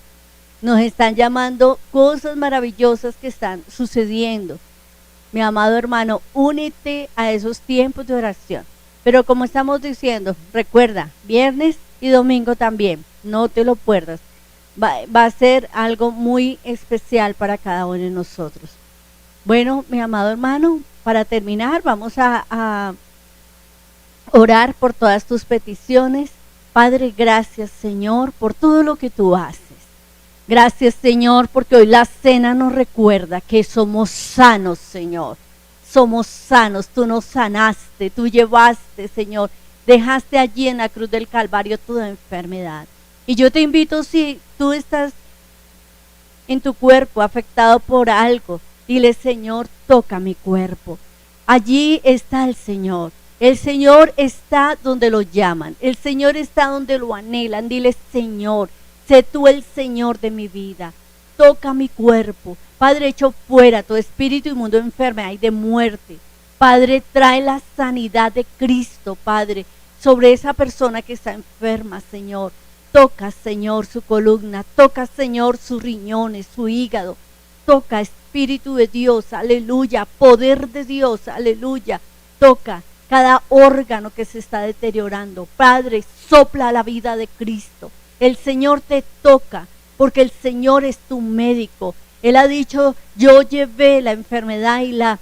Nos están llamando cosas maravillosas que están sucediendo. Mi amado hermano, únete a esos tiempos de oración. Pero como estamos diciendo, recuerda, viernes y domingo también, no te lo pierdas. Va a ser algo muy especial para cada uno de nosotros. Bueno, mi amado hermano, para terminar, vamos a orar por todas tus peticiones. Padre, gracias, Señor, por todo lo que tú haces. Gracias, Señor, porque hoy la cena nos recuerda que somos sanos, Señor. Somos sanos, tú nos sanaste, tú llevaste, Señor, dejaste allí en la cruz del Calvario toda enfermedad. Y yo te invito, si tú estás en tu cuerpo afectado por algo, dile, Señor, toca mi cuerpo. Allí está el Señor. El Señor está donde lo llaman. El Señor está donde lo anhelan. Dile, Señor, sé tú el Señor de mi vida. Toca mi cuerpo. Padre, echo fuera todo espíritu inmundo de enfermedad y de muerte. Padre, trae la sanidad de Cristo, Padre, sobre esa persona que está enferma, Señor. Toca, Señor, su columna. Toca, Señor, sus riñones, su hígado. Toca, Espíritu de Dios, aleluya. Poder de Dios, aleluya. Toca cada órgano que se está deteriorando. Padre, sopla la vida de Cristo. El Señor te toca, porque el Señor es tu médico. Él ha dicho, yo llevé la enfermedad y la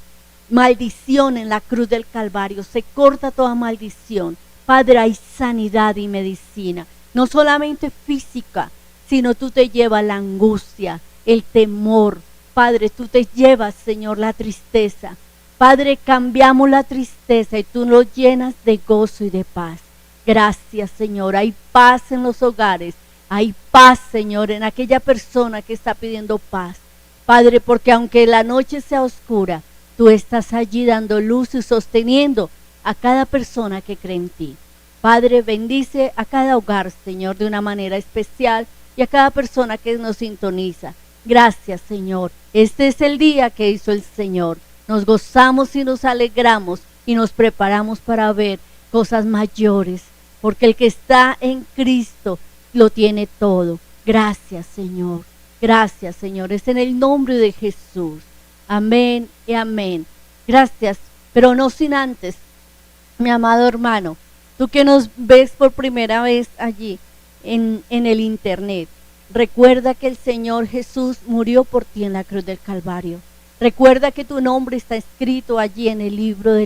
maldición en la cruz del Calvario. Se corta toda maldición. Padre, hay sanidad y medicina. No solamente física, sino tú te llevas la angustia, el temor. Padre, tú te llevas, Señor, la tristeza. Padre, cambiamos la tristeza y tú nos llenas de gozo y de paz. Gracias, Señor. Hay paz en los hogares. Hay paz, Señor, en aquella persona que está pidiendo paz. Padre, porque aunque la noche sea oscura, tú estás allí dando luz y sosteniendo a cada persona que cree en ti. Padre, bendice a cada hogar, Señor, de una manera especial y a cada persona que nos sintoniza. Gracias, Señor. Este es el día que hizo el Señor. Nos gozamos y nos alegramos y nos preparamos para ver cosas mayores, porque el que está en Cristo lo tiene todo. Gracias, Señor. Gracias, Señor. Es en el nombre de Jesús. Amén y amén. Gracias, pero no sin antes, mi amado hermano, tú que nos ves por primera vez allí en el internet, recuerda que el Señor Jesús murió por ti en la cruz del Calvario. Recuerda que tu nombre está escrito allí en el libro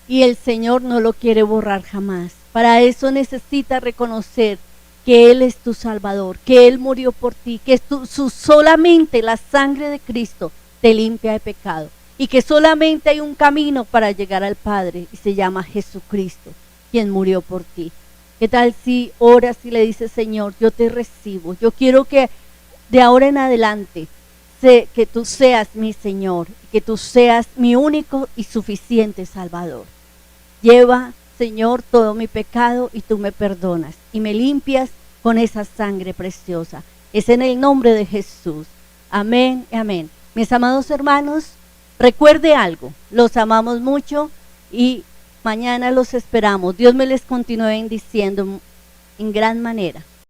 y el Señor no lo quiere borrar jamás. Para eso necesitas reconocer que Él es tu Salvador, que Él murió por ti, que solamente la sangre de Cristo te limpia de pecado y que solamente hay un camino para llegar al Padre y se llama Jesucristo, quien murió por ti. ¿Qué tal si oras y le dices, Señor, yo te recibo, yo quiero que de ahora en adelante sé que tú seas mi Señor, que tú seas mi único y suficiente Salvador? Lleva, Señor, todo mi pecado y tú me perdonas y me limpias con esa sangre preciosa. Es en el nombre de Jesús. Amén y amén. Mis amados hermanos, recuerde algo, los amamos mucho, y mañana los esperamos. Dios me les continúe bendiciendo en gran manera.